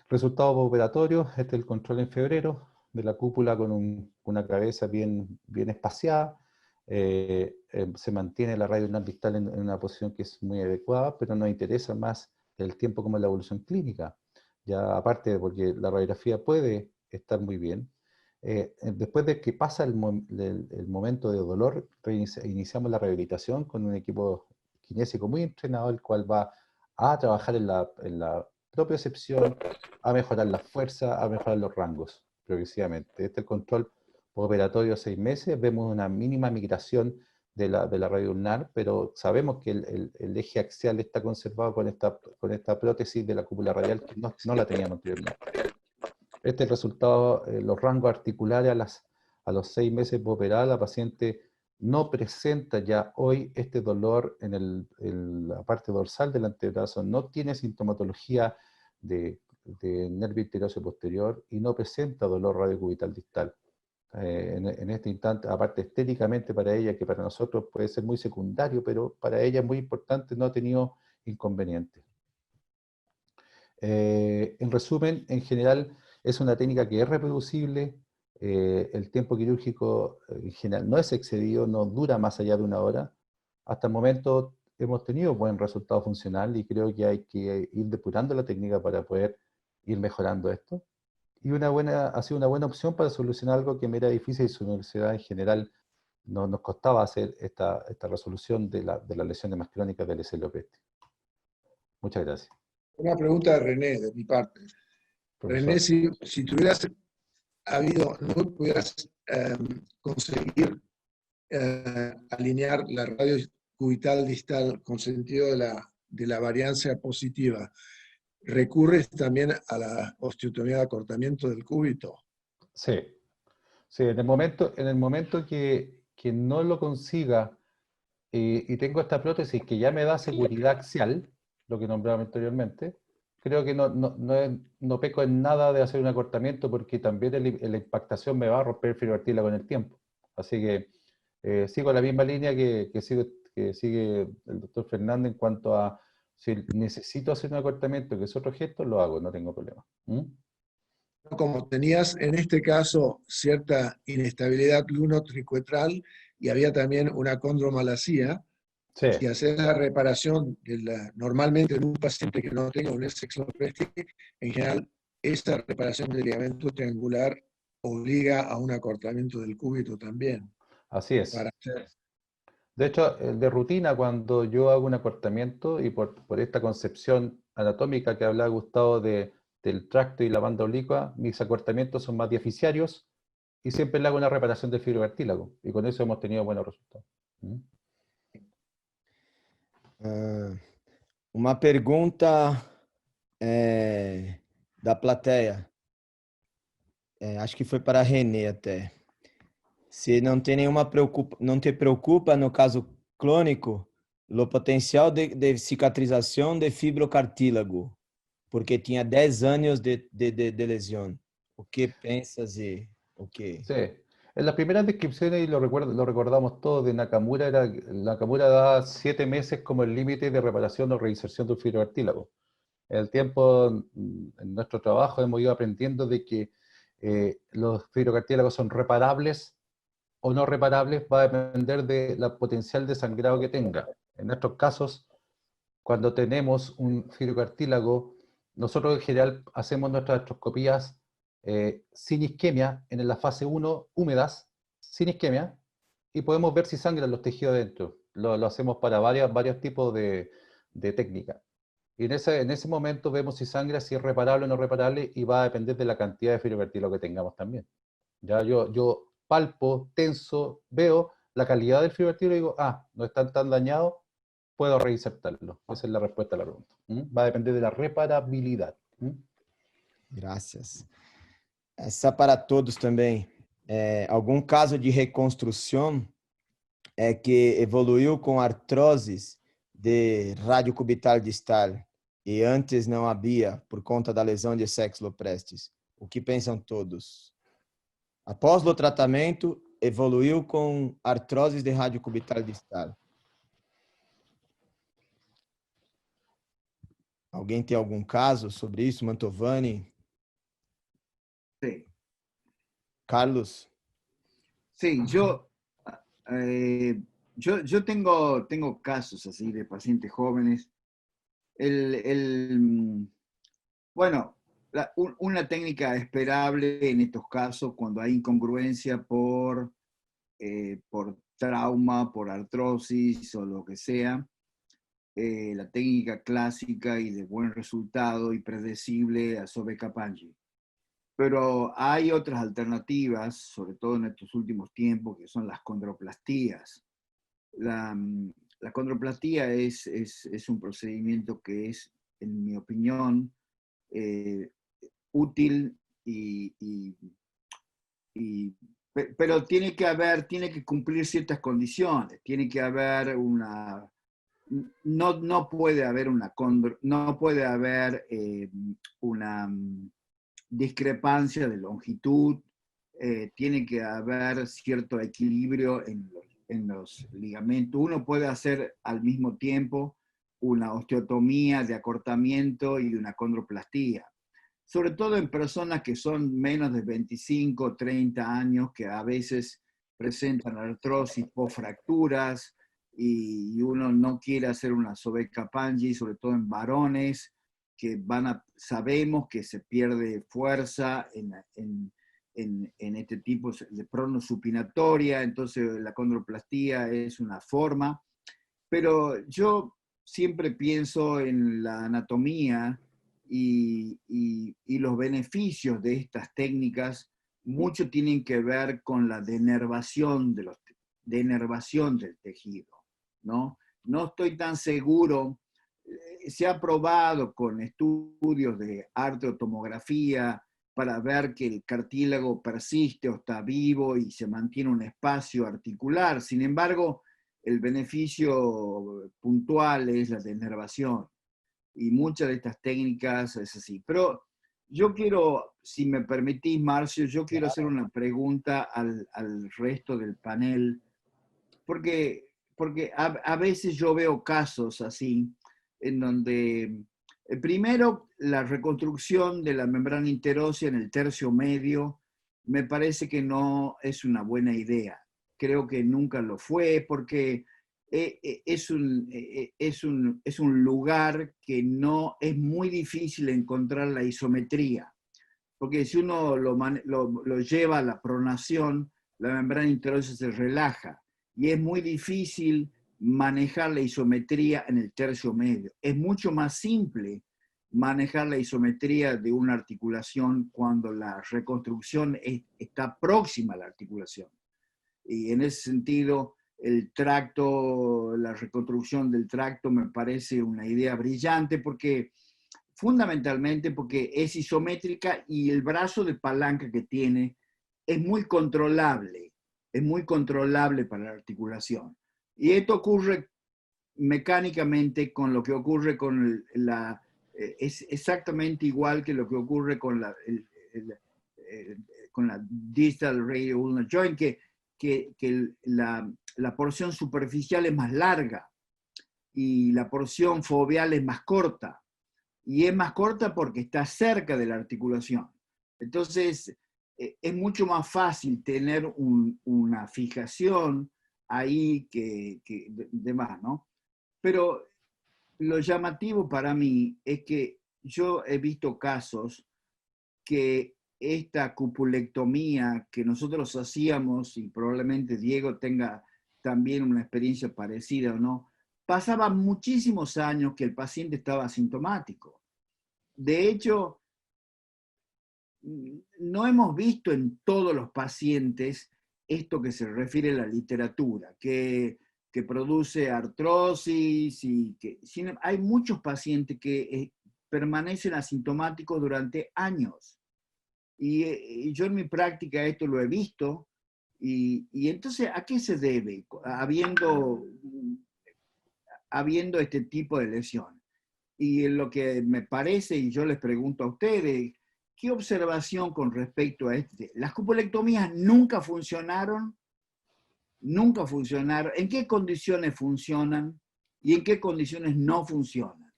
Resultados operatorios, este es el control en febrero de la cúpula con una cabeza bien espaciada. Se mantiene la radio ulnar distal en una posición que es muy adecuada, pero nos interesa más el tiempo como la evolución clínica. Ya aparte, porque la radiografía puede estar muy bien. Después de que pasa el momento de dolor, iniciamos la rehabilitación con un equipo kinésico muy entrenado, el cual va a trabajar en la propiocepción, a mejorar la fuerza, a mejorar los rangos progresivamente. Este es el control operatorio a 6 meses. Vemos una mínima migración de la radio ulnar, pero sabemos que el eje axial está conservado con esta prótesis de la cúpula radial que no la teníamos anteriormente. Este es el resultado, los rangos articulares a los 6 meses de operar. La paciente no presenta ya hoy este dolor en la parte dorsal del antebrazo, no tiene sintomatología de nervio interóseo posterior y no presenta dolor radiocubital distal. En este instante, aparte estéticamente para ella, que para nosotros puede ser muy secundario, pero para ella es muy importante, no ha tenido inconvenientes. En resumen, en general, es una técnica que es reproducible. El tiempo quirúrgico en general no es excedido, no dura más allá de 1 hora. Hasta el momento hemos tenido buen resultado funcional y creo que hay que ir depurando la técnica para poder ir mejorando esto. Y ha sido una buena opción para solucionar algo que me era difícil y su universidad en general nos costaba hacer esta resolución de las lesiones más crónicas del escleropresti. Muchas gracias. Una pregunta de René, de mi parte. Profesor. René, si tuvieras no pudieras conseguir alinear la radio cubital distal con sentido de la variancia positiva, ¿recurres también a la osteotomía de acortamiento del cúbito? Sí, sí, en el momento que no lo consiga y tengo esta prótesis que ya me da seguridad axial, lo que nombraba anteriormente, creo que no peco en nada de hacer un acortamiento porque también la impactación me va a romper el fibrocartílago con el tiempo. Así que sigo la misma línea que que sigue el doctor Fernández en cuanto a si necesito hacer un acortamiento, que es otro gesto, lo hago, no tengo problema. Como tenías en este caso cierta inestabilidad lunotricuetral y había también una condromalacia, Sí, si haces la reparación normalmente en un paciente que no tenga un S-exlopresti, en general esa reparación del ligamento triangular obliga a un acortamiento del cúbito también. así es. Para hacer. De hecho, de rutina, cuando yo hago un acortamiento, y por esta concepción anatómica que hablaba Gustavo del tracto y la banda oblicua, mis acortamientos son más diaficiarios y siempre le hago una reparación del fibrocartílago. Y con eso hemos tenido buenos resultados. Uma pergunta da plateia. Acho que foi para a Renê até. Se não tem não te preocupa no caso clônico, o potencial de cicatrização de fibrocartílago, porque tinha 10 anos de lesão. O que pensas e o que? Sí, en las primeras descripciones, y lo recordamos todos, de Nakamura, Nakamura da 7 meses como el límite de reparación o reinserción del fibrocartílago. En el tiempo, en nuestro trabajo, hemos ido aprendiendo de que los fibrocartílagos son reparables o no reparables, va a depender de la potencial de sangrado que tenga. En nuestros casos, cuando tenemos un fibrocartílago, nosotros en general hacemos nuestras artroscopías sin isquemia, en la fase 1, húmedas, sin isquemia, y podemos ver si sangran los tejidos adentro. Lo hacemos para varios tipos de técnicas. Y en ese momento vemos si sangra, si es reparable o no reparable, y va a depender de la cantidad de fibrocartílago que tengamos también. Ya yo palpo, tenso, veo la calidad del fibrocartílago y digo, no están tan dañados, puedo reinsertarlo. Esa es la respuesta a la pregunta. Va a depender de la reparabilidad. Graças. Essa para todos também. Algum caso de reconstrução que evoluiu com artroses de radiocubital distal e antes não havia por conta da lesão de sexloprestes. O que pensam todos? Após o tratamento, evoluiu com artroses de radiocubital distal. Alguém tem algum caso sobre isso? Mantovani? Sí. Carlos? Sí, yo tengo casos así de pacientes jóvenes. Bueno, una técnica esperable en estos casos cuando hay incongruencia por trauma, por artrosis o lo que sea, la técnica clásica y de buen resultado y predecible a Sobe-Kapanji. Pero hay otras alternativas, sobre todo en estos últimos tiempos, que son las condroplastías. La condroplastía es un procedimiento que es, en mi opinión, útil, pero tiene que cumplir ciertas condiciones. Tiene que haber no puede haber una discrepancia de longitud, tiene que haber cierto equilibrio en los ligamentos. Uno puede hacer al mismo tiempo una osteotomía de acortamiento y una condroplastía, sobre todo en personas que son menos de 25 o 30 años, que a veces presentan artrosis post-fracturas y uno no quiere hacer una Sobe-Kapanji, sobre todo en varones, que sabemos que se pierde fuerza en este tipo de pronosupinatoria, entonces la condroplastía es una forma, pero yo siempre pienso en la anatomía y los beneficios de estas técnicas, mucho tienen que ver con la denervación del tejido, ¿no? No estoy tan seguro. Se ha probado con estudios de artrotomografía para ver que el cartílago persiste o está vivo y se mantiene un espacio articular. Sin embargo, el beneficio puntual es la denervación. Y muchas de estas técnicas es así. Pero yo quiero, si me permitís, Marcio, yo quiero hacer una pregunta al resto del panel, porque porque a veces yo veo casos así, en donde primero la reconstrucción de la membrana interósea en el tercio medio me parece que no es una buena idea. Creo que nunca lo fue porque es un lugar que no es muy difícil encontrar la isometría, porque si uno lo lleva a la pronación, la membrana interósea se relaja y es muy difícil manejar la isometría en el tercio medio. Es mucho más simple manejar la isometría de una articulación cuando la reconstrucción está próxima a la articulación. Y en ese sentido, el tracto, la reconstrucción del tracto me parece una idea brillante porque fundamentalmente porque es isométrica y el brazo de palanca que tiene es muy controlable para la articulación. Y esto ocurre mecánicamente con lo que ocurre con es exactamente igual que lo que ocurre con con la distal radial ulnar joint, que la porción superficial es más larga y la porción foveal es más corta. Y es más corta porque está cerca de la articulación. Entonces, es mucho más fácil tener una fijación ahí que demás, ¿no? Pero lo llamativo para mí es que yo he visto casos que esta cupulectomía que nosotros hacíamos, y probablemente Diego tenga también una experiencia parecida o no, pasaba muchísimos años que el paciente estaba asintomático. De hecho, no hemos visto en todos los pacientes esto que se refiere a la literatura, que produce artrosis y que hay muchos pacientes que permanecen asintomáticos durante años. Y yo en mi práctica esto lo he visto. Y entonces, ¿a qué se debe habiendo este tipo de lesión? Y lo que me parece, y yo les pregunto a ustedes, ¿qué observación con respecto a este? ¿Las cupulectomías nunca funcionaron? Nunca funcionaron. ¿En qué condiciones funcionan y en qué condiciones no funcionan?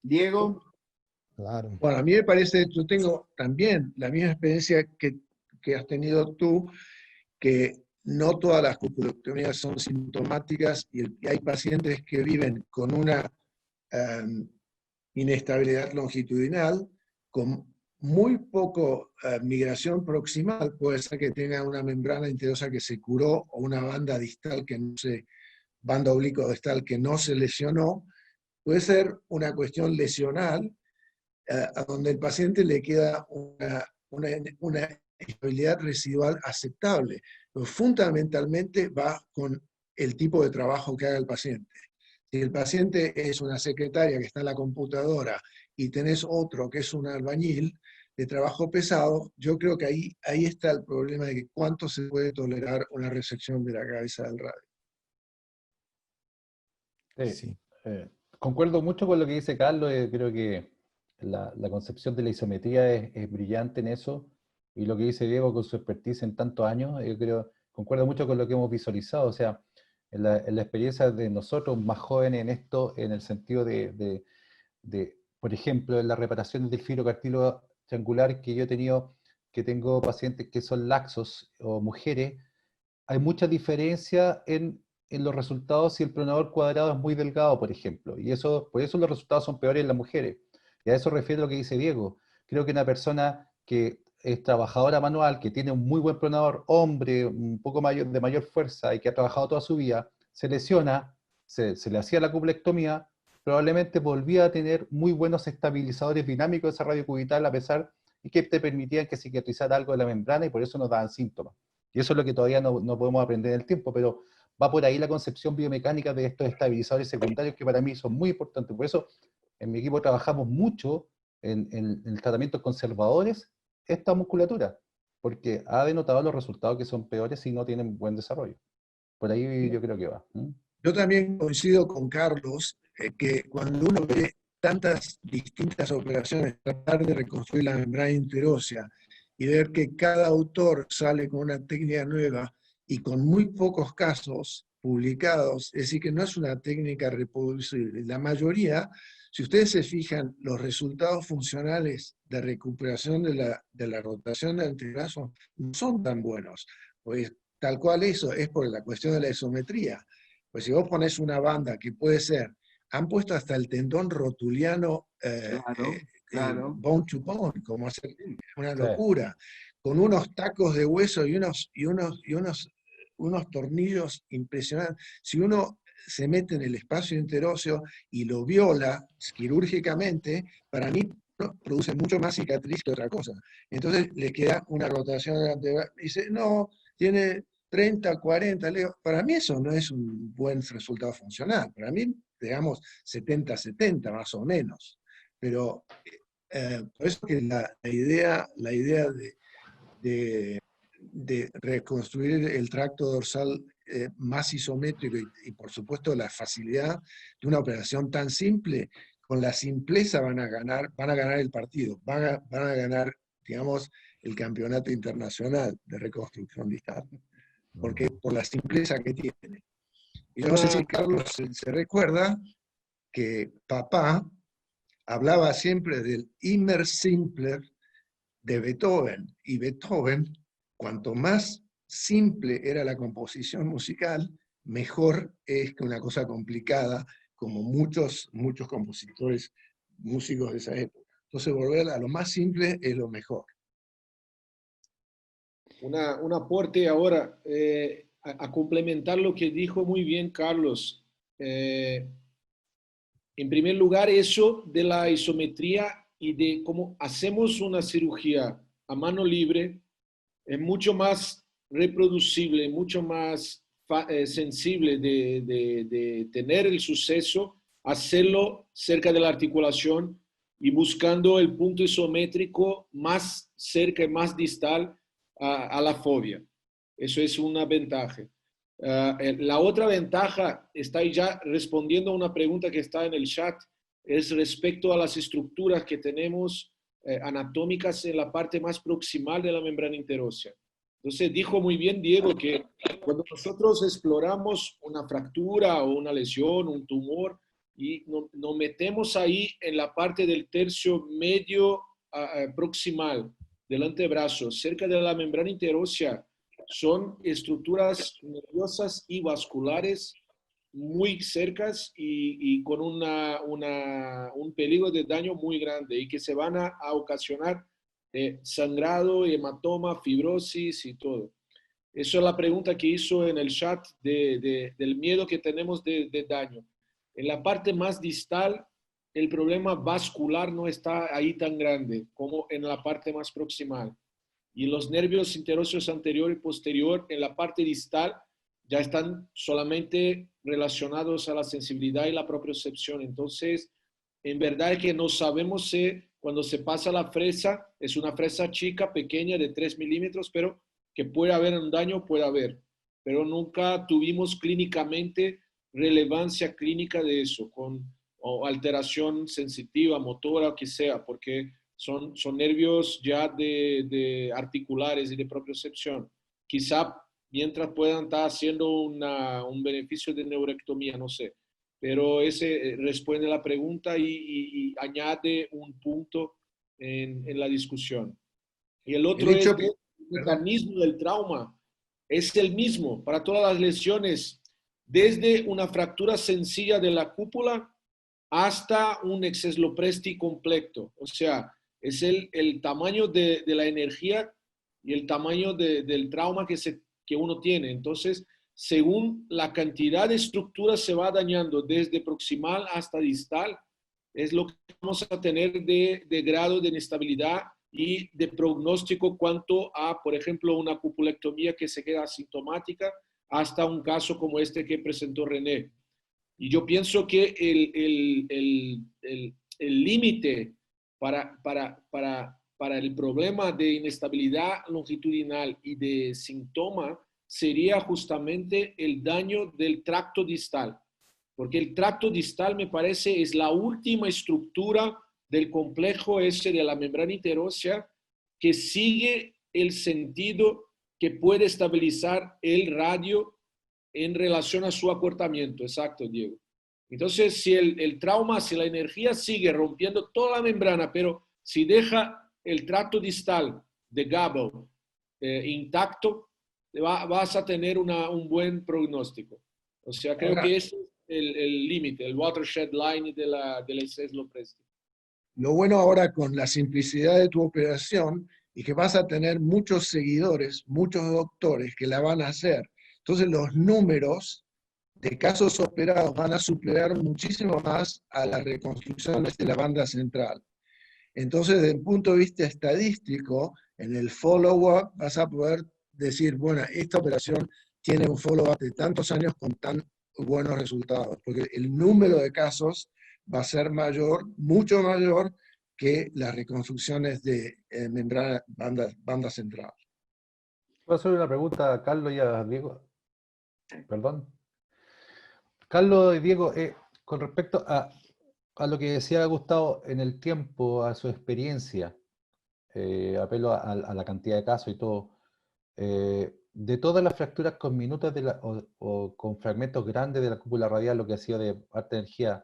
Diego. Claro. Bueno, a mí me parece, yo tengo también la misma experiencia que has tenido tú, que no todas las cupulectomías son sintomáticas y hay pacientes que viven con una inestabilidad longitudinal, con muy poco migración proximal. Puede ser que tenga una membrana interosa que se curó o una banda distal banda oblicuo distal que no se lesionó. Puede ser una cuestión lesional a donde el paciente le queda una estabilidad residual aceptable. Pero fundamentalmente va con el tipo de trabajo que haga el paciente. Si el paciente es una secretaria que está en la computadora y tenés otro que es un albañil de trabajo pesado, yo creo que ahí está el problema de que cuánto se puede tolerar una resección de la cabeza del radio. Sí. Concuerdo mucho con lo que dice Carlos. Creo que la concepción de la isometría es brillante en eso, y lo que dice Diego con su expertise en tantos años, yo concuerdo mucho con lo que hemos visualizado. O sea, en la experiencia de nosotros más jóvenes en esto, en el sentido por ejemplo, en las reparaciones del fibro cartílago triangular que yo he tenido, que tengo pacientes que son laxos o mujeres, hay mucha diferencia en los resultados si el pronador cuadrado es muy delgado, por ejemplo, y por eso los resultados son peores en las mujeres. Y a eso refiere lo que dice Diego. Creo que una persona que es trabajadora manual, que tiene un muy buen pronador, hombre, un poco de mayor fuerza y que ha trabajado toda su vida, se lesiona, se le hacía la cupulectomía, probablemente volvía a tener muy buenos estabilizadores dinámicos de esa radio cubital, a pesar de que te permitían que cicatrizara algo de la membrana, y por eso nos daban síntomas. Y eso es lo que todavía no podemos aprender en el tiempo, pero va por ahí la concepción biomecánica de estos estabilizadores secundarios, que para mí son muy importantes. Por eso en mi equipo trabajamos mucho en tratamientos conservadores esta musculatura, porque ha denotado los resultados que son peores si no tienen buen desarrollo. Por ahí yo creo que va. Yo también coincido con Carlos, que cuando uno ve tantas distintas operaciones, tratar de reconstruir la membrana interósea y ver que cada autor sale con una técnica nueva y con muy pocos casos, publicados, es decir, que no es una técnica reproducible. La mayoría, si ustedes se fijan, los resultados funcionales de recuperación de la rotación del antebrazo no son tan buenos, pues tal cual eso es por la cuestión de la isometría. Pues si vos ponés una banda que puede ser, han puesto hasta el tendón rotuliano Claro. bone to bone, como hacer una Sí. locura, con unos tacos de hueso y unos tornillos impresionantes. Si uno se mete en el espacio interóseo y lo viola quirúrgicamente, para mí produce mucho más cicatriz que otra cosa. Entonces le queda una rotación delante. Dice, no, tiene 30, 40. Le digo, para mí eso no es un buen resultado funcional. Para mí, digamos, 70-70 más o menos. Pero por eso que la idea de reconstruir el tracto dorsal más isométrico por supuesto la facilidad de una operación tan simple, con la simpleza van a ganar el partido, van a ganar, digamos, el campeonato internacional de reconstrucción distal, porque por la simpleza que tiene. Y yo no sé si Carlos se recuerda que papá hablaba siempre del Immer Simpler de Beethoven, y Beethoven, cuanto más simple era la composición musical, mejor es que una cosa complicada, como muchos compositores, músicos de esa época. Entonces volver a lo más simple es lo mejor. Un aporte ahora, a complementar lo que dijo muy bien Carlos. En primer lugar, eso de la isometría y de cómo hacemos una cirugía a mano libre es mucho más reproducible, mucho más sensible de tener el suceso, hacerlo cerca de la articulación y buscando el punto isométrico más cerca y más distal a la fobia. Eso es una ventaja. La otra ventaja está ahí ya respondiendo a una pregunta que está en el chat, es respecto a las estructuras que tenemos anatómicas en la parte más proximal de la membrana interósea. Entonces dijo muy bien Diego que cuando nosotros exploramos una fractura o una lesión, un tumor, y nos metemos ahí en la parte del tercio medio proximal del antebrazo, cerca de la membrana interósea, son estructuras nerviosas y vasculares muy cercas y con un peligro de daño muy grande y que se van a ocasionar sangrado, hematoma, fibrosis y todo. Eso es la pregunta que hizo en el chat del miedo que tenemos de daño. En la parte más distal, el problema vascular no está ahí tan grande como en la parte más proximal. Y los nervios interóseos anterior y posterior en la parte distal ya están solamente relacionados a la sensibilidad y la propiocepción. Entonces, en verdad es que no sabemos si cuando se pasa la fresa, es una fresa chica, pequeña, de 3 milímetros, pero que puede haber un daño, puede haber. Pero nunca tuvimos clínicamente relevancia clínica de eso, o alteración sensitiva, motora, o que sea, porque son nervios ya de articulares y de propiocepción. Quizá mientras puedan estar haciendo un beneficio de neurectomía, no sé. Pero ese responde a la pregunta y añade un punto en la discusión. Y el otro es que el mecanismo del trauma es el mismo para todas las lesiones, desde una fractura sencilla de la cúpula hasta un exeslopresti completo. O sea, es el tamaño de la energía y el tamaño del trauma que uno tiene. Entonces, según la cantidad de estructuras se va dañando desde proximal hasta distal, es lo que vamos a tener de grado de inestabilidad y de pronóstico cuanto a, por ejemplo, una cupulectomía que se queda asintomática hasta un caso como este que presentó René. Y yo pienso que el límite para el problema de inestabilidad longitudinal y de síntoma sería justamente el daño del tracto distal, porque el tracto distal me parece es la última estructura del complejo ese de la membrana interósea que sigue el sentido que puede estabilizar el radio en relación a su acortamiento. Exacto, Diego. Entonces, si el trauma, si la energía sigue rompiendo toda la membrana, pero si deja el tracto distal de Gabel intacto, vas a tener un buen pronóstico. O sea, creo Ahora, que ese es el límite, el watershed line del eseslopresti. lo bueno ahora con la simplicidad de tu operación es que vas a tener muchos seguidores, muchos doctores que la van a hacer. Entonces los números de casos operados van a superar muchísimo más a las reconstrucciones de la banda central. Entonces, desde el punto de vista estadístico, en el follow-up vas a poder decir, bueno, esta operación tiene un follow-up de tantos años con tan buenos resultados, porque el número de casos va a ser mayor, mucho mayor que las reconstrucciones de membrana banda central. ¿Puedo hacer una pregunta a Carlos y a Diego? Perdón. Carlos y Diego, con respecto a lo que decía Gustavo en el tiempo, a su experiencia, apelo a la cantidad de casos y todo, de todas las fracturas con minutos o con fragmentos grandes de la cúpula radial, lo que ha sido de alta energía,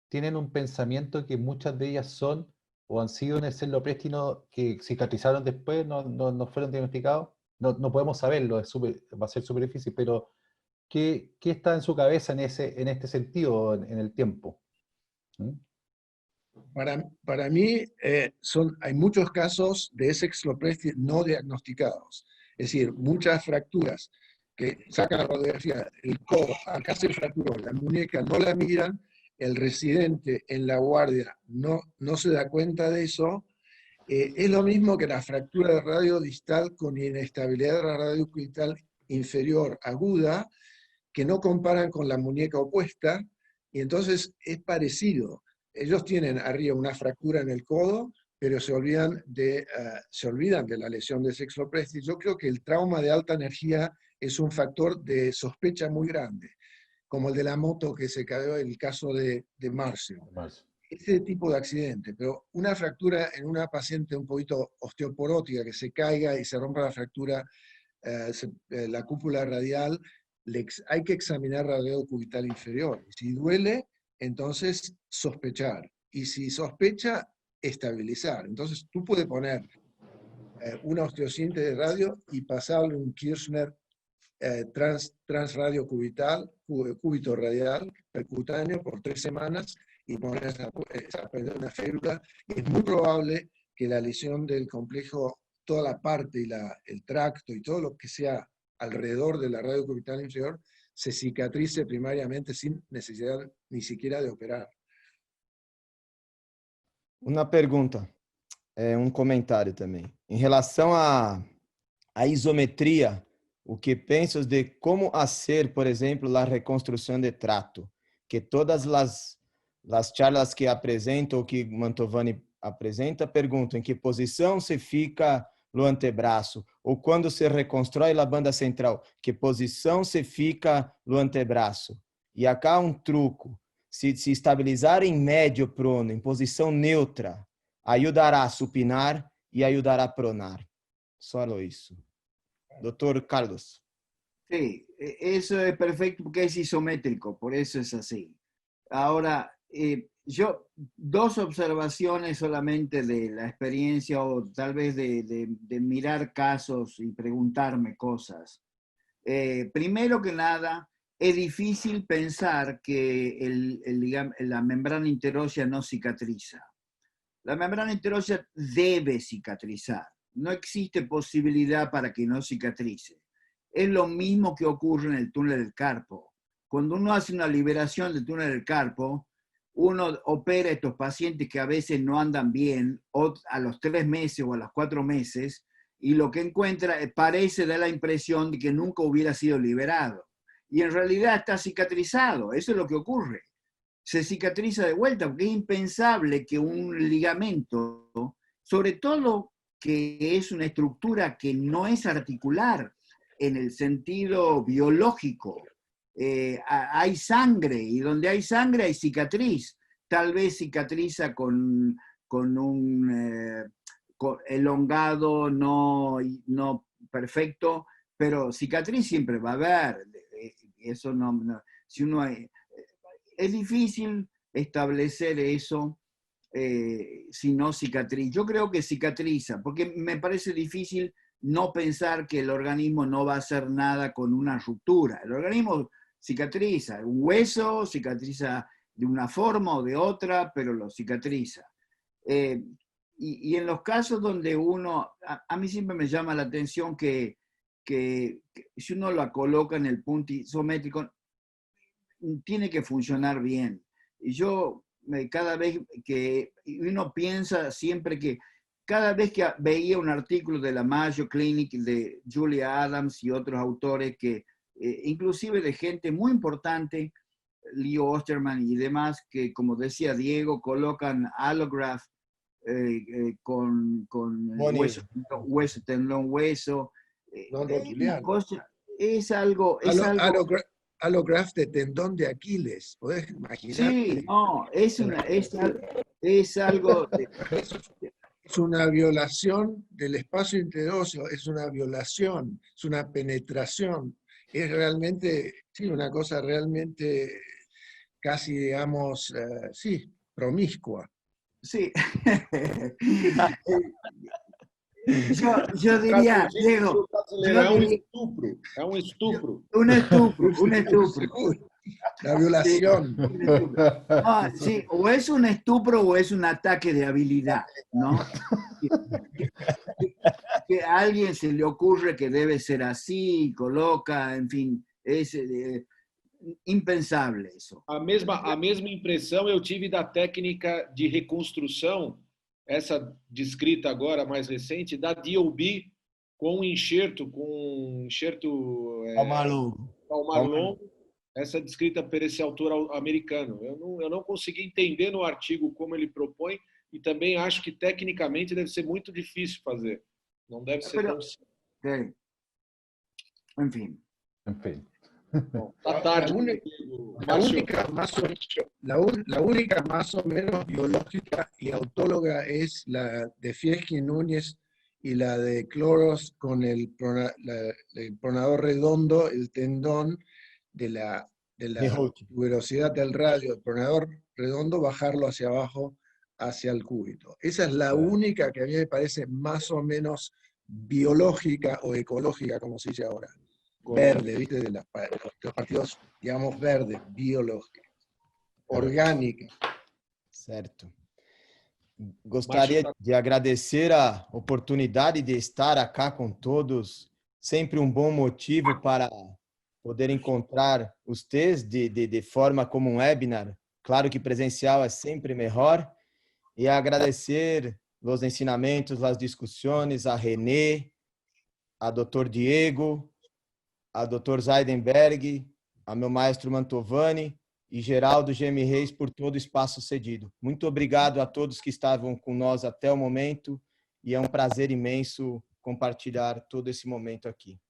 ¿tienen un pensamiento que muchas de ellas son o han sido en el eseslopresti que cicatrizaron después, no fueron diagnosticados? No podemos saberlo, va a ser súper difícil, pero ¿qué está en su cabeza en este sentido, en el tiempo? ¿Mm? Para mí, hay muchos casos de eseslopresti no diagnosticados. Es decir, muchas fracturas que sacan la radiografía, el codo, acá se fracturó, la muñeca no la miran, el residente en la guardia no se da cuenta de eso. Es lo mismo que la fractura de radio distal con inestabilidad de la radio cubital inferior aguda, que no comparan con la muñeca opuesta, y entonces es parecido. Ellos tienen arriba una fractura en el codo, pero se olvidan de la lesión de eseslopresti. Yo creo que el trauma de alta energía es un factor de sospecha muy grande, como el de la moto que se cayó en el caso de Marcio. Ese tipo de accidente, pero una fractura en una paciente un poquito osteoporótica, que se caiga y se rompa la fractura, la cúpula radial, hay que examinar la radio cubital inferior. Si duele, entonces sospechar. Y si sospecha, estabilizar. Entonces tú puedes poner una osteosinte de radio y pasarle un Kirchner transradio cubital, cúbito radial, percutáneo por 3 semanas y poner una férula. Es muy probable que la lesión del complejo, toda la parte y el tracto y todo lo que sea alrededor de la radio cubital inferior, se cicatrice primariamente sin necesidad ni siquiera de operar. Uma pergunta, um comentário também. Em relação à isometria, o que pensas de como hacer, por exemplo, a reconstrução de trato? Que todas as charlas que apresentam, ou que Mantovani apresenta, perguntam em que posição se fica no antebraço, ou quando se reconstrói a banda central, que posição se fica no antebraço. E acá um truco, se estabilizar em médio prono, em posição neutra, ajudará a supinar e ajudará a pronar. Solo isso. Doctor Carlos. Sí, eso es perfecto porque es isométrico, por eso es así. Ahora, yo, 2 observaciones solamente de la experiencia o tal vez de mirar casos y preguntarme cosas. Primero que nada, es difícil pensar que la membrana interósea no cicatriza. La membrana interósea debe cicatrizar. No existe posibilidad para que no cicatrice. Es lo mismo que ocurre en el túnel del carpo. Cuando uno hace una liberación del túnel del carpo, uno opera a estos pacientes que a veces no andan bien, o a los 3 meses o a los 4 meses, y lo que encuentra parece dar la impresión de que nunca hubiera sido liberado. Y en realidad está cicatrizado, eso es lo que ocurre. Se cicatriza de vuelta, porque es impensable que un ligamento, sobre todo que es una estructura que no es articular en el sentido biológico, hay sangre, y donde hay sangre hay cicatriz. Tal vez cicatriza con un elongado no perfecto, pero cicatriz siempre va a haber. Eso si uno es difícil establecer eso si no cicatriza. Yo creo que cicatriza, porque me parece difícil no pensar que el organismo no va a hacer nada con una ruptura. El organismo cicatriza, un hueso cicatriza de una forma o de otra, pero lo cicatriza. Y en los casos donde a mí siempre me llama la atención que si uno la coloca en el punto isométrico, tiene que funcionar bien. Y yo, cada vez que uno piensa siempre que, cada vez que veía un artículo de la Mayo Clinic de Julia Adams y otros autores, inclusive de gente muy importante, Leo Osterman y demás, que como decía Diego, colocan allograft con hueso, tendón, hueso. Es algo... Allograft de tendón de Aquiles, ¿podés imaginar? Sí, no, es algo... Es una violación del espacio interóseo, es una violación, es una penetración. Es realmente, sí, una cosa realmente casi, digamos, sí, promiscua. Sí. Yo diría, Diego... É um estupro. Un estupro. La violación. Sí, o es un estupro o es un ataque de habilidad, ¿no? Que a alguien se le ocurre que debe ser así, coloca, en fin, es impensable isso. A mesma impressão eu tive da técnica de reconstrução, essa descrita agora, mais recente, da DOB com enxerto Palmar longo. essa descrita por esse autor americano. Eu não consegui entender no artigo como ele propõe e também acho que tecnicamente deve ser muito difícil fazer. Não deve ser tão simples. Okay. En fin. Bom, tá tarde. La única más o menos biológica y autóloga es la de Fieschi Núñez y la de Cloros con el pronador redondo, el tendón de la tuberosidad del radio, el pronador redondo, bajarlo hacia abajo, hacia el cúbito. Esa es la única que a mí me parece más o menos biológica o ecológica, como se dice ahora. Verde, ¿viste? De los partidos, digamos, verdes, biológicos, orgânica. Certo. Gostaria de agradecer a oportunidade de estar acá com todos. Sempre um bom motivo para poder encontrar vocês de forma como um webinar. Claro que presencial é sempre melhor. E agradecer os ensinamentos, as discussões, a René, a Dr. Diego, a Dr. Zaidenberg, a meu maestro Mantovani e Geraldo Gemi Reis por todo o espaço cedido. Muito obrigado a todos que estavam com nós até o momento e é um prazer imenso compartilhar todo esse momento aqui.